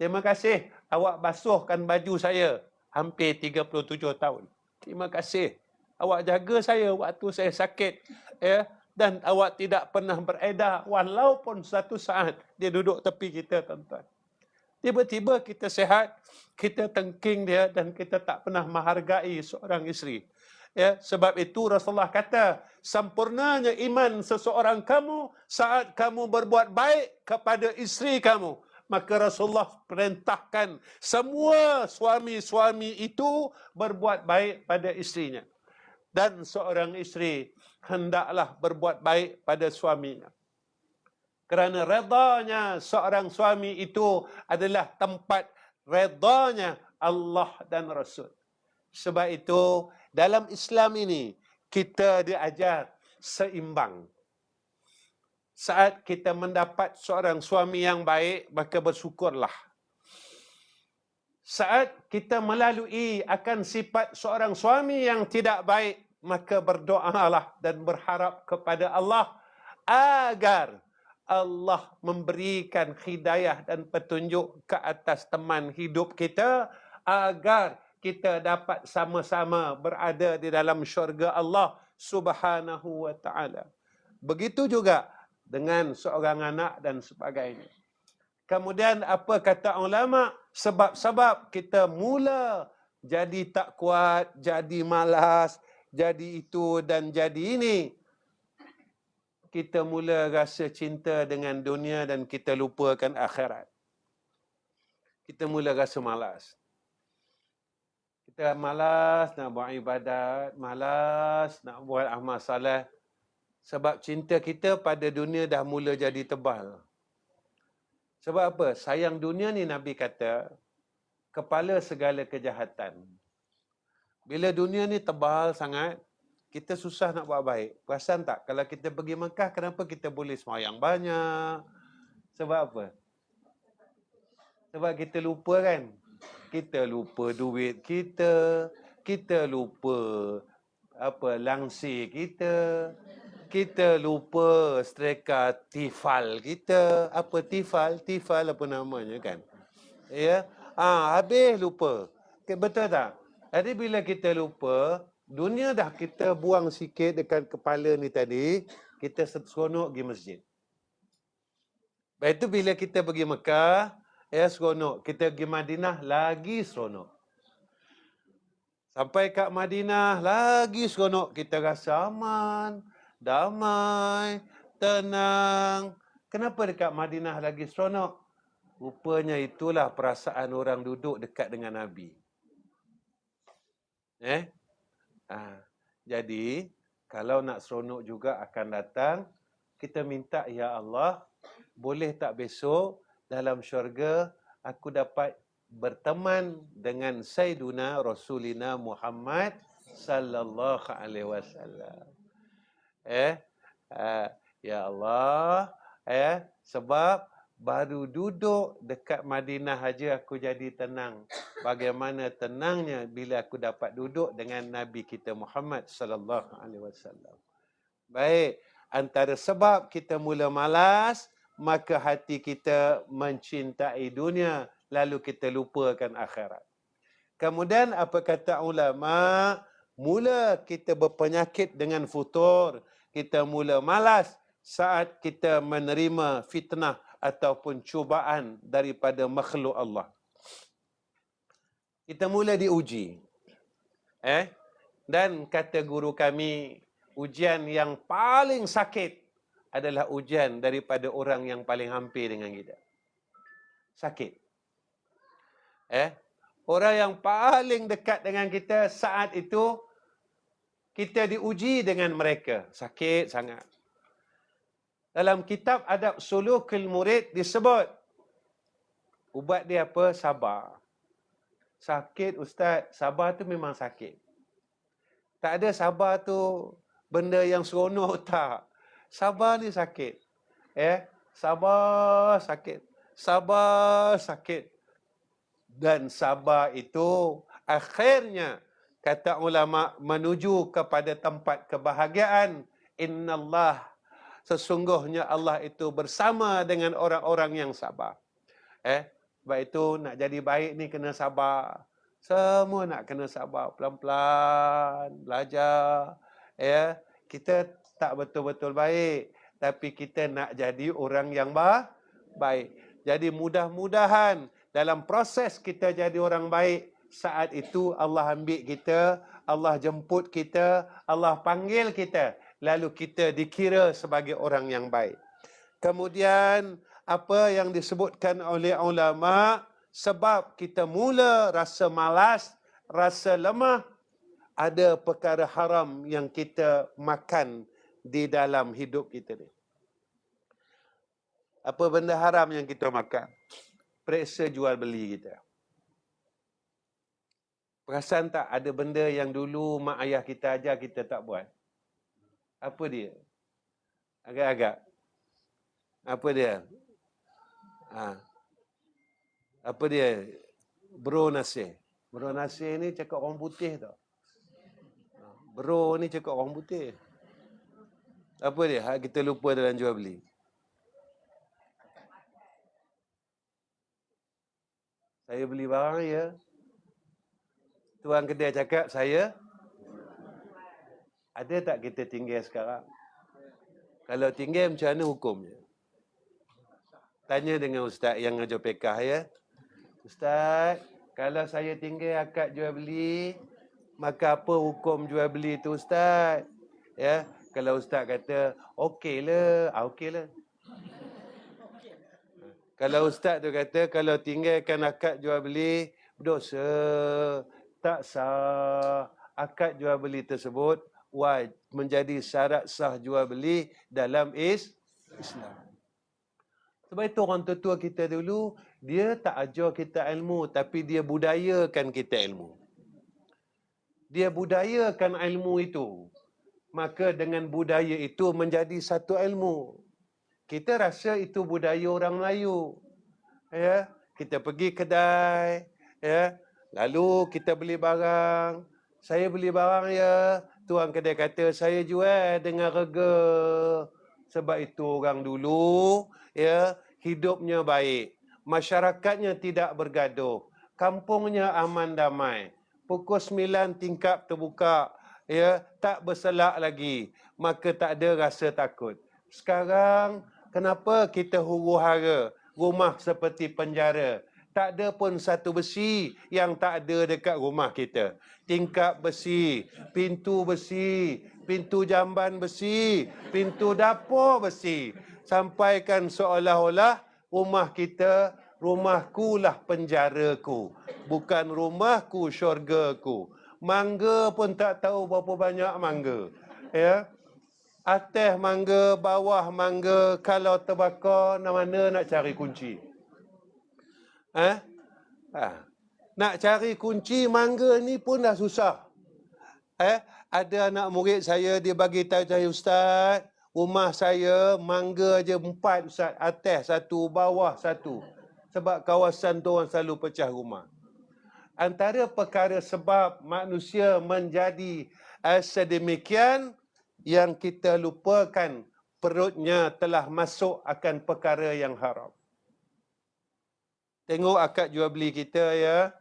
[SPEAKER 4] Terima kasih awak basuhkan baju saya hampir 37 tahun. Terima kasih awak jaga saya waktu saya sakit. Dan awak tidak pernah beredar walaupun satu saat dia duduk tepi kita, tuan-tuan. Tiba-tiba kita sihat, kita tengking dia dan kita tak pernah menghargai seorang isteri. Sebab itu Rasulullah kata, sempurnanya iman seseorang kamu saat kamu berbuat baik kepada isteri kamu. Maka Rasulullah perintahkan semua suami-suami itu berbuat baik pada isterinya. Dan seorang isteri hendaklah berbuat baik pada suaminya. Kerana redanya seorang suami itu adalah tempat redanya Allah dan Rasul. Sebab itu dalam Islam ini kita diajar seimbang. Saat kita mendapat seorang suami yang baik, maka bersyukurlah. Saat kita melalui akan sifat seorang suami yang tidak baik, maka berdoalah dan berharap kepada Allah agar Allah memberikan hidayah dan petunjuk ke atas teman hidup kita, agar kita dapat sama-sama berada di dalam syurga Allah Subhanahu wa ta'ala. Begitu juga dengan seorang anak dan sebagainya. Kemudian apa kata ulama? Sebab-sebab kita mula jadi tak kuat, jadi malas, jadi itu dan jadi ini, kita mula rasa cinta dengan dunia dan kita lupakan akhirat. Kita mula rasa malas. Kita malas nak buat ibadat, malas nak buat amal soleh. Sebab cinta kita pada dunia dah mula jadi tebal. Sebab apa? Sayang dunia ni Nabi kata, kepala segala kejahatan. Bila dunia ni tebal sangat, kita susah nak buat baik. Perasan tak? Kalau kita pergi Mekah, kenapa kita boleh sembahyang banyak? Sebab apa? Sebab kita lupa kan? Kita lupa duit kita lupa langsir kita lupa streka tifal kita. Apa tifal? Tifal apa namanya kan? Ya, habis lupa. Betul tak? Jadi bila kita lupa, dunia dah kita buang sikit dekat kepala ni tadi, kita seronok pergi masjid. Lepas itu bila kita pergi Mekah, seronok. Kita pergi Madinah, lagi seronok. Sampai kat Madinah, lagi seronok. Kita rasa aman, damai, tenang. Kenapa dekat Madinah lagi seronok? Rupanya itulah perasaan orang duduk dekat dengan Nabi. Jadi, kalau nak seronok juga akan datang, kita minta, Ya Allah, boleh tak besok dalam syurga aku dapat berteman dengan Sayyiduna Rasulina Muhammad sallallahu alaihi wasallam. Ya Allah, sebab baru duduk dekat Madinah aja aku jadi tenang. Bagaimana tenangnya bila aku dapat duduk dengan Nabi kita Muhammad sallallahu alaihi wasallam. Baik, antara sebab kita mula malas, maka hati kita mencintai dunia, lalu kita lupakan akhirat. Kemudian apa kata ulama? Mula kita berpenyakit dengan futur, kita mula malas saat kita menerima fitnah ataupun cubaan daripada makhluk Allah. Kita mula diuji. Dan kata guru kami, ujian yang paling sakit adalah ujian daripada orang yang paling hampir dengan kita. Sakit. Orang yang paling dekat dengan kita saat itu, kita diuji dengan mereka. Sakit sangat. Dalam kitab Adab Sulukul Murid disebut, ubat dia apa? Sabar. Sakit Ustaz, sabar tu memang sakit. Tak ada sabar tu benda yang seronok, tak. Sabar ni sakit. Sabar sakit. Sabar sakit. Dan sabar itu akhirnya, kata ulama, menuju kepada tempat kebahagiaan. Innallah, sesungguhnya Allah itu bersama dengan orang-orang yang sabar. Sebab itu nak jadi baik ni kena sabar. Semua nak kena sabar. Pelan-pelan, belajar. Kita tak betul-betul baik, tapi kita nak jadi orang yang baik. Jadi mudah-mudahan dalam proses kita jadi orang baik, saat itu Allah ambil kita, Allah jemput kita, Allah panggil kita, lalu kita dikira sebagai orang yang baik. Kemudian apa yang disebutkan oleh ulama, sebab kita mula rasa malas, rasa lemah, ada perkara haram yang kita makan di dalam hidup kita ni. Apa benda haram yang kita makan? Periksa jual beli kita. Perasan tak ada benda yang dulu mak ayah kita ajar kita tak buat? Apa dia? Agak-agak. Apa dia? Apa dia? Bro nasi. Bro nasi ni cakap orang putih tau. Bro ni cakap orang putih. Apa dia? Kita lupa dalam jual beli. Saya beli barang ya. Tuan kedai cakap saya. Ada tak kita tinggal sekarang? Kalau tinggal macam mana hukumnya? Tanya dengan ustaz yang ajar pekah ya. Ustaz, Kalau saya tinggal akad jual beli, maka apa hukum jual beli tu ustaz? Ya, kalau ustaz kata okeylah, okeylah. Kalau ustaz tu kata kalau tinggalkan akad jual beli berdosa, tak sah. Akad jual beli tersebut menjadi syarat sah jual beli dalam Islam. Sebab itu orang tua kita dulu, dia tak ajar kita ilmu, tapi dia budayakan kita ilmu. Dia budayakan ilmu itu. Maka dengan budaya itu menjadi satu ilmu. Kita rasa itu budaya orang Melayu. Ya, kita pergi kedai, ya, lalu kita beli barang. Saya beli barang ya, tuan kedai kata saya jual dengan harga. Sebab itu orang dulu, ya, hidupnya baik, masyarakatnya tidak bergaduh, kampungnya aman damai. Pukul 9 tingkap terbuka, ya, tak berselak lagi, maka tak ada rasa takut. Sekarang kenapa kita huru-hara, rumah seperti penjara? Tak ada pun satu besi yang tak ada dekat rumah kita. Tingkap besi, pintu jamban besi, pintu dapur besi. Sampaikan seolah-olah rumah kita, rumahku lah penjaraku, bukan rumahku syurgaku. Mangga pun tak tahu berapa banyak mangga. Ya. Atas mangga, bawah mangga, kalau terbakar, mana nak cari kunci? Nak cari kunci mangga ni pun dah susah. Ada anak murid saya, dia bagi tahu saya, ustaz, rumah saya mangga je 4 ustaz, atas 1, bawah 1. Sebab kawasan tu orang selalu pecah rumah. Antara perkara sebab manusia menjadi sedemikian, yang kita lupakan perutnya telah masuk akan perkara yang haram. Tengok akad jual beli kita ya.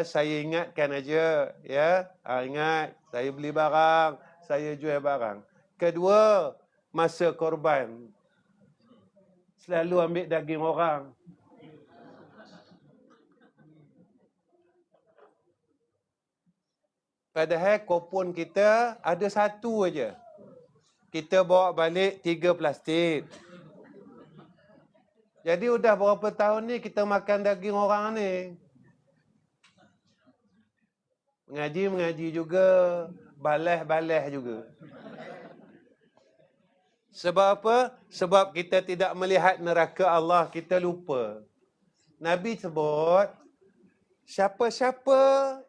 [SPEAKER 4] Saya ingatkan aja ya. Ingat, saya beli barang, saya jual barang. Kedua, masa korban. Selalu ambil daging orang. Padahal kupon kita ada 1 aja. Kita bawa balik 3 plastik. Jadi udah berapa tahun ni kita makan daging orang ni. Mengaji juga, balas juga. Sebab apa? Sebab kita tidak melihat neraka Allah, kita lupa. Nabi sebut, siapa-siapa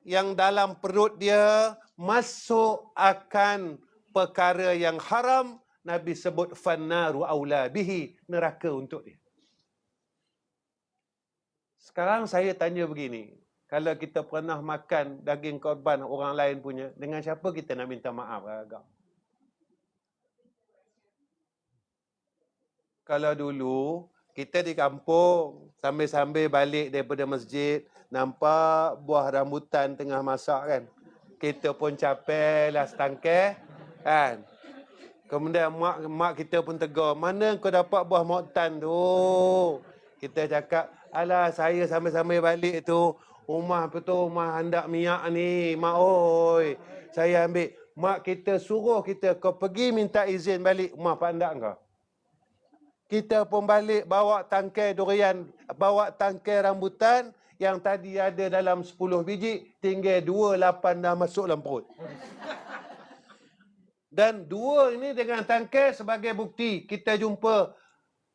[SPEAKER 4] yang dalam perut dia masuk akan perkara yang haram, Nabi sebut fannaru aula bihi, neraka untuk dia. Sekarang saya tanya begini, kalau kita pernah makan daging korban orang lain punya, dengan siapa kita nak minta maaf agak? Kalau dulu, kita di kampung, sambil-sambil balik daripada masjid, nampak buah rambutan tengah masak kan. Kita pun capek lah setangkai kan. Kemudian mak kita pun tegur, mana kau dapat buah rambutan tu? Kita cakap, alah saya sambil-sambil balik tu, rumah handak minyak ni, mak oi. Saya ambil, mak kita suruh kita, kau pergi minta izin balik rumah pak handak kau. Kita pun balik bawa tangkai durian, bawa tangkai rambutan yang tadi ada dalam 10 biji, tinggal 2, 8 dah masuk dalam perut. Dan 2 ini dengan tangkai sebagai bukti. Kita jumpa,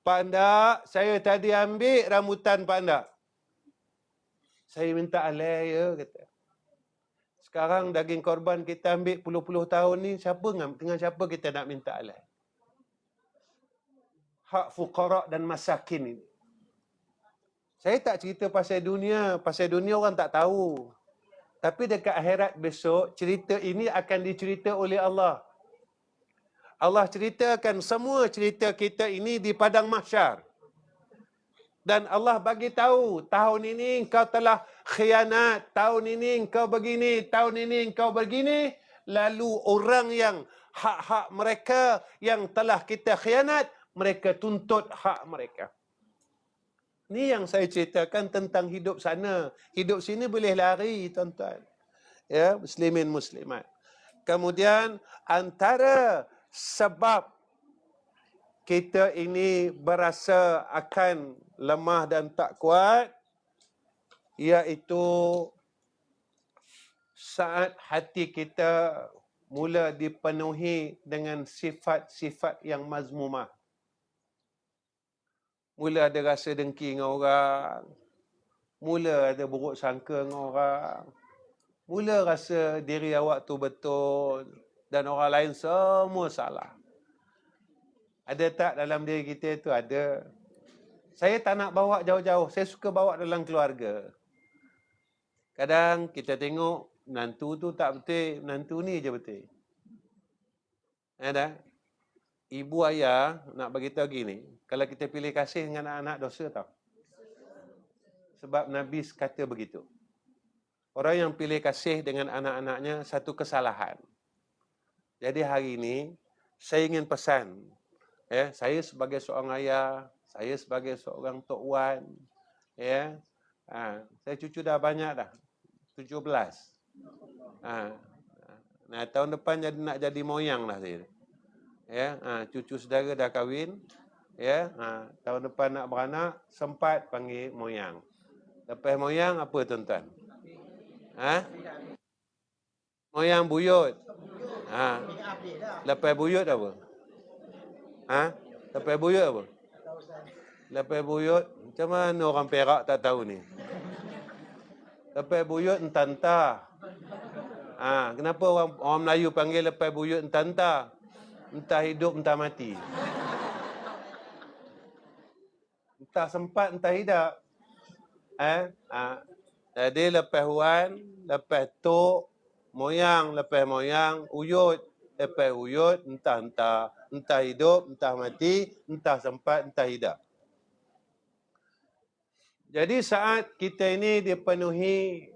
[SPEAKER 4] Pak Handak, saya tadi ambil rambutan Pak Handak. Saya minta alai ya, kata. Sekarang daging korban kita ambil puluh-puluh tahun ni, dengan siapa kita nak minta alai? Hak fuqara dan masakin ini. Saya tak cerita pasal dunia orang tak tahu. Tapi dekat akhirat besok, cerita ini akan dicerita oleh Allah. Allah ceritakan semua cerita kita ini di padang mahsyar. Dan Allah bagi tahu, tahun ini engkau telah khianat, tahun ini engkau begini, tahun ini engkau begini. Lalu orang yang hak-hak mereka yang telah kita khianat, mereka tuntut hak mereka. Ni yang saya ceritakan tentang hidup sana. Hidup sini boleh lari, tuan-tuan. Ya, muslimin muslimat. Kemudian antara sebab kita ini berasa akan lemah dan tak kuat, iaitu saat hati kita mula dipenuhi dengan sifat-sifat yang mazmumah. Mula ada rasa dengki dengan orang, mula ada buruk sangka dengan orang, mula rasa diri awak tu betul dan orang lain semua salah. Ada tak dalam diri kita tu? Ada. Saya tak nak bawa jauh-jauh, saya suka bawa dalam keluarga. Kadang kita tengok menantu tu tak betul, menantu ni je betul. Ada? Ibu ayah nak beritahu gini, kalau kita pilih kasih dengan anak-anak dosa tau. Sebab Nabi kata begitu. Orang yang pilih kasih dengan anak-anaknya satu kesalahan. Jadi hari ini saya ingin pesan, saya sebagai seorang ayah, saya sebagai seorang Tok Wan, saya cucu dah banyak dah, 17. Nah, tahun depan nak jadi moyang lah saya. Cucu saudara dah kahwin, tahun depan nak beranak, sempat panggil moyang. Lepas moyang apa tuan-tuan? Moyang buyut. Lepas buyut apa? Lepas buyut apa? Lepas buyut, macam mana orang Perak tak tahu ni? Lepas buyut entah-entah. Kenapa orang Melayu panggil lepas buyut entah-entah? Entah hidup, entah mati. Entah sempat, entah hidup. Jadi lepas Wan, lepas Tok, moyang, lepas moyang, uyut. Lepas uyut, entah-entah. Entah hidup, entah mati, entah sempat, entah hidup. Jadi saat kita ini dipenuhi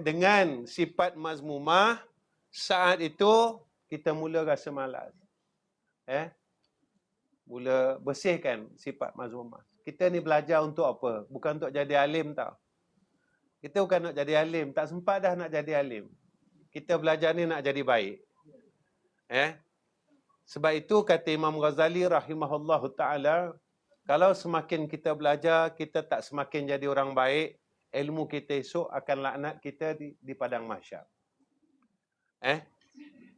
[SPEAKER 4] dengan sifat mazmumah, saat itu kita mula rasa malas. Mula bersihkan sifat mazmumah. Kita ni belajar untuk apa? Bukan untuk jadi alim tau. Kita bukan nak jadi alim, tak sempat dah nak jadi alim. Kita belajar ni nak jadi baik. Sebab itu kata Imam Ghazali rahimahullahu ta'ala, kalau semakin kita belajar, kita tak semakin jadi orang baik, ilmu kita esok akan laknat kita di padang mahsyar.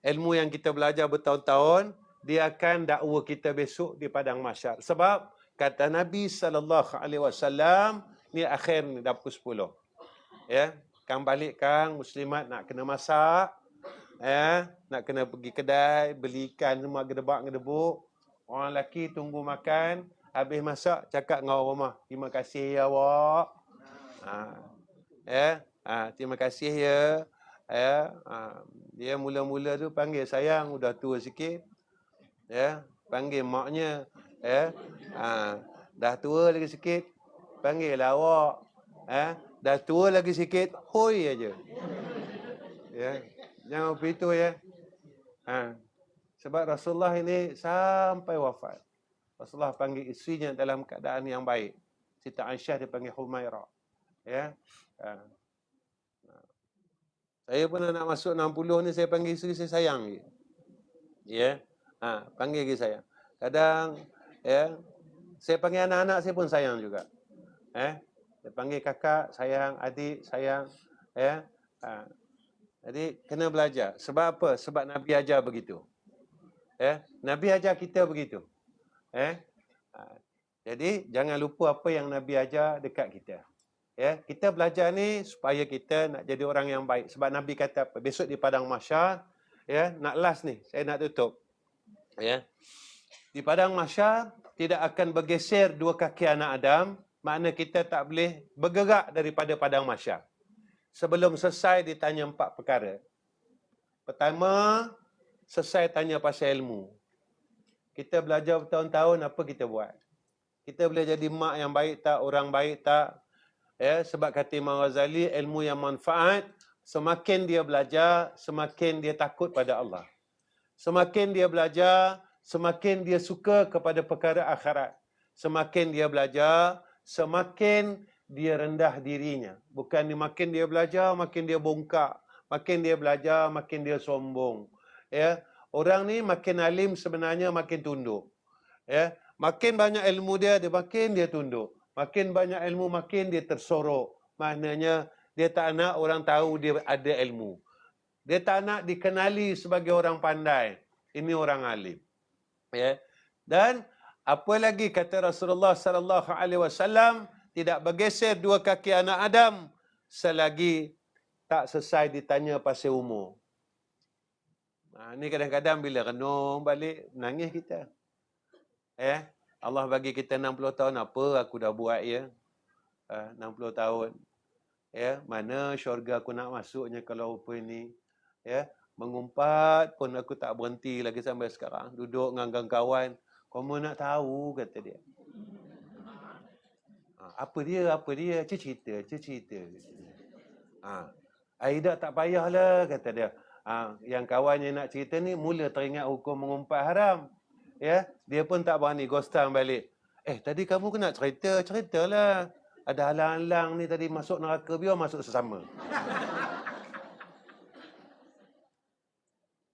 [SPEAKER 4] Ilmu yang kita belajar bertahun-tahun, dia akan dakwa kita besok di padang mahsyar. Sebab kata Nabi SAW, ni akhir ni dah pukul 10. Kang balik kang, muslimat nak kena masak, nak kena pergi kedai, beli ikan semua gedebak-gedebuk. Orang lelaki tunggu makan, habis masak cakap dengan orang rumah, terima kasih ya awak. Terima kasih ya. Dia mula-mula tu panggil sayang, udah tua sikit. Panggil maknya. Dah tua lagi sikit, panggil lah awak. Dah tua lagi sikit, hoi aja. Jangan begitu ya. Sebab Rasulullah ini sampai wafat, Rasulullah panggil isterinya dalam keadaan yang baik. Siti Aisyah dipanggil Humairah. Saya pun nak masuk 60 ni, saya panggil isteri saya sayang. Panggil lagi sayang. Kadang saya panggil anak-anak saya pun sayang juga. Saya panggil kakak sayang, adik sayang. Jadi kena belajar. Sebab apa? Sebab Nabi ajar begitu. Nabi ajar kita begitu. Jadi jangan lupa apa yang Nabi ajar dekat kita. Kita belajar ni supaya kita nak jadi orang yang baik. Sebab Nabi kata apa? Besok di padang mahsyar, nak last ni, saya nak tutup. Di padang mahsyar tidak akan bergeser dua kaki anak Adam, makna kita tak boleh bergerak daripada padang mahsyar sebelum selesai ditanya 4 perkara. Pertama, selesai tanya pasal ilmu. Kita belajar bertahun-tahun, apa kita buat? Kita boleh jadi mak yang baik tak, orang baik tak? Sebab kata Imam Ghazali, ilmu yang manfaat, semakin dia belajar, semakin dia takut pada Allah. Semakin dia belajar, semakin dia suka kepada perkara akhirat. Semakin dia belajar, semakin dia rendah dirinya. Bukan makin dia belajar, makin dia bongkak. Makin dia belajar, makin dia sombong. Ya, orang ni makin alim sebenarnya makin tunduk. Ya, makin banyak ilmu dia makin dia tunduk. Makin banyak ilmu, makin dia tersorok. Maknanya dia tak nak orang tahu dia ada ilmu. Dia tak nak dikenali sebagai orang pandai. Ini orang alim. Ya. Dan apa lagi kata Rasulullah sallallahu alaihi wasallam, tidak bergeser dua kaki anak Adam selagi tak selesai ditanya pasal umur. Ni kadang-kadang bila renung balik nangis kita. Allah bagi kita 60 tahun, apa aku dah buat ya? 60 tahun. Ya, mana syurga aku nak masuknya kalau apa ini? Ya, mengumpat pun aku tak berhenti lagi sampai sekarang. Duduk dengan kawan, kamu nak tahu kata dia. Apa dia? Cerita. Aida tak payahlah kata dia. Yang kawannya nak cerita ni mula teringat hukum mengumpat haram. Ya, dia pun tak berani ghostan balik. Tadi kamu kena ceritalah. Ada halang-halang ni tadi masuk neraka, biar masuk sesama.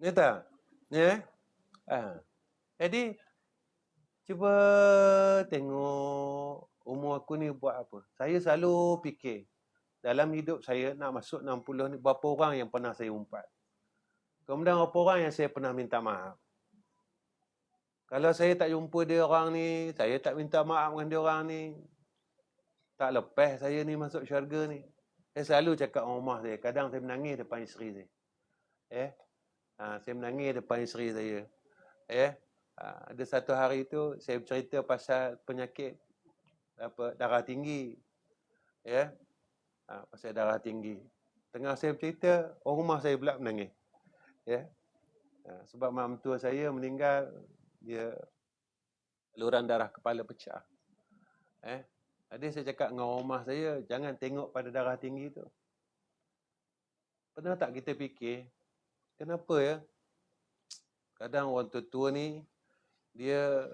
[SPEAKER 4] Ni tak? Ya? Jadi cuba tengok umur aku ni buat apa. Saya selalu fikir dalam hidup saya nak masuk 60 ni berapa orang yang pernah saya umpat. Kemudian berapa orang yang saya pernah minta maaf. Kalau saya tak jumpa dia orang ni, saya tak minta maaf dengan dia orang ni, tak lepas saya ni masuk syurga ni. Saya selalu cakap dengan rumah saya, kadang saya menangis depan isteri saya. Saya menangis depan isteri saya. Ada satu hari tu saya bercerita pasal penyakit darah tinggi. Pasal darah tinggi. Tengah saya bercerita, orang rumah saya pula menangis. Sebab mak mentua saya meninggal, dia saluran darah kepala pecah. Jadi saya cakap dengan rumah saya, jangan tengok pada darah tinggi tu. Pernah tak kita fikir, kenapa ya? Kadang orang tua ni, dia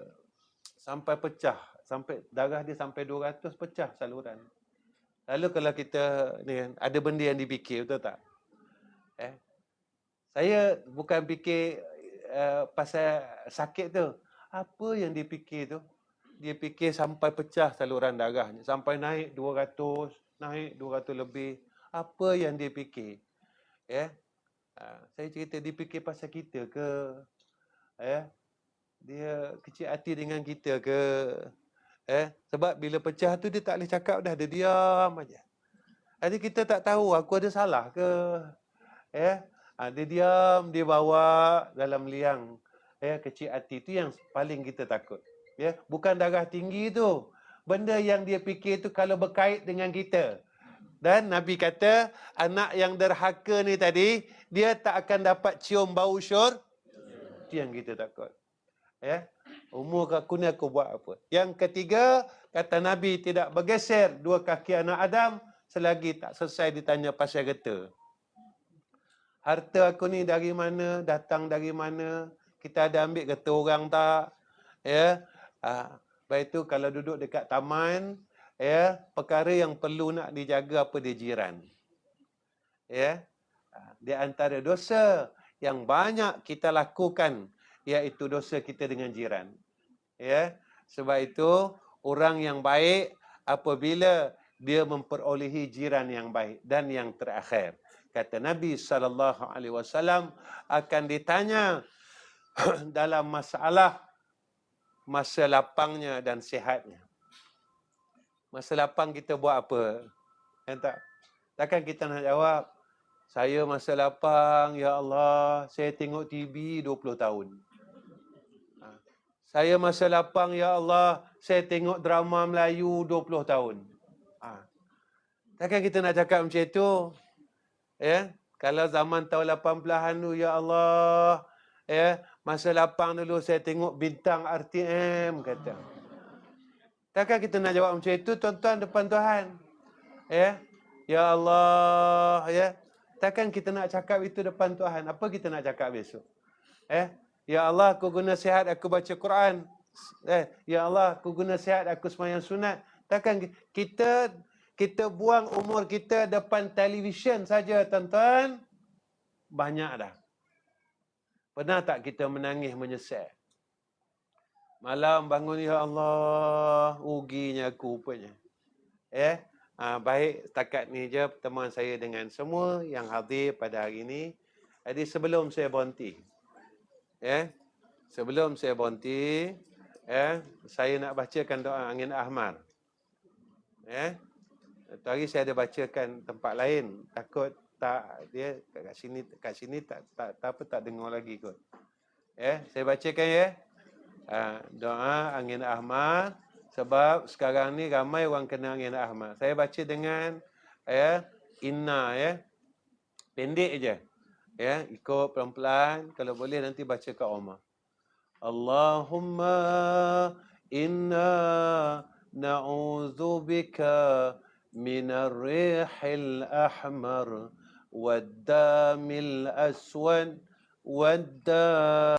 [SPEAKER 4] sampai pecah, sampai darah dia sampai 200 pecah saluran. Lalu kalau kita ni ada benda yang dipikir, betul tak? Saya bukan fikir pasal sakit tu. Apa yang dipikir tu? Dia fikir sampai pecah saluran darahnya, sampai naik 200, naik 200 lebih. Apa yang dia fikir? Saya cerita dia fikir pasal kita ke? Dia kecil hati dengan kita ke? Sebab bila pecah tu dia tak boleh cakap dah, dia diam aja. Jadi kita tak tahu aku ada salah ke? Dia diam, dia bawa dalam liang. Kecil hati tu yang paling kita takut. Bukan darah tinggi tu. Benda yang dia fikir tu kalau berkait dengan kita. Dan Nabi kata, anak yang derhaka ni tadi, dia tak akan dapat cium bau syur. Itu yang kita takut. Umur aku ni aku buat apa? Yang ketiga, kata Nabi, tidak bergeser dua kaki anak Adam selagi tak selesai ditanya pasal harta. Harta aku ni dari mana? Datang dari mana? Kita ada ambil harta orang tak? Lepas itu kalau duduk dekat taman, perkara yang perlu nak dijaga apa dia jiran. Di antara dosa yang banyak kita lakukan, iaitu dosa kita dengan jiran. Sebab itu orang yang baik apabila dia memperolehi jiran yang baik. Dan yang terakhir, kata Nabi SAW akan ditanya dalam masalah masa lapangnya dan sihatnya. Masa lapang kita buat apa? Takkan kita nak jawab, saya masa lapang, ya Allah, saya tengok TV 20 tahun. Saya masa lapang, ya Allah, saya tengok drama Melayu 20 tahun. Takkan kita nak cakap macam itu? Kalau zaman tahun 80-an tu, ya Allah, masa lapang dulu saya tengok bintang RTM, kata. Takkan kita nak jawab macam itu, tuan-tuan, depan Tuhan? Ya Allah, takkan kita nak cakap itu depan Tuhan? Apa kita nak cakap besok? Ya Allah, aku guna sihat, aku baca Quran. Ya Allah, aku guna sihat, aku sembahyang sunat. Takkan kita buang umur kita depan televisyen saja, tuan-tuan. Banyak dah. Pernah tak kita menangis menyesal? Malam bangun, ya Allah, ruginya aku rupanya. Baik, setakat ni je pertemuan saya dengan semua yang hadir pada hari ini. Jadi sebelum saya berhenti, saya nak bacakan doa angin ahmar. Tadi saya ada bacakan tempat lain, takut tak dia kat sini tak dengar lagi kot. Saya bacakan ya. Doa angin ahmar, sebab sekarang ni ramai orang kena angin ahmar. Saya baca dengan inna pendek je. Ikut pelan-pelan, kalau boleh nanti baca kat rumah. Allahumma inna na'udzubika minar rihil ahmar wad damil aswad wad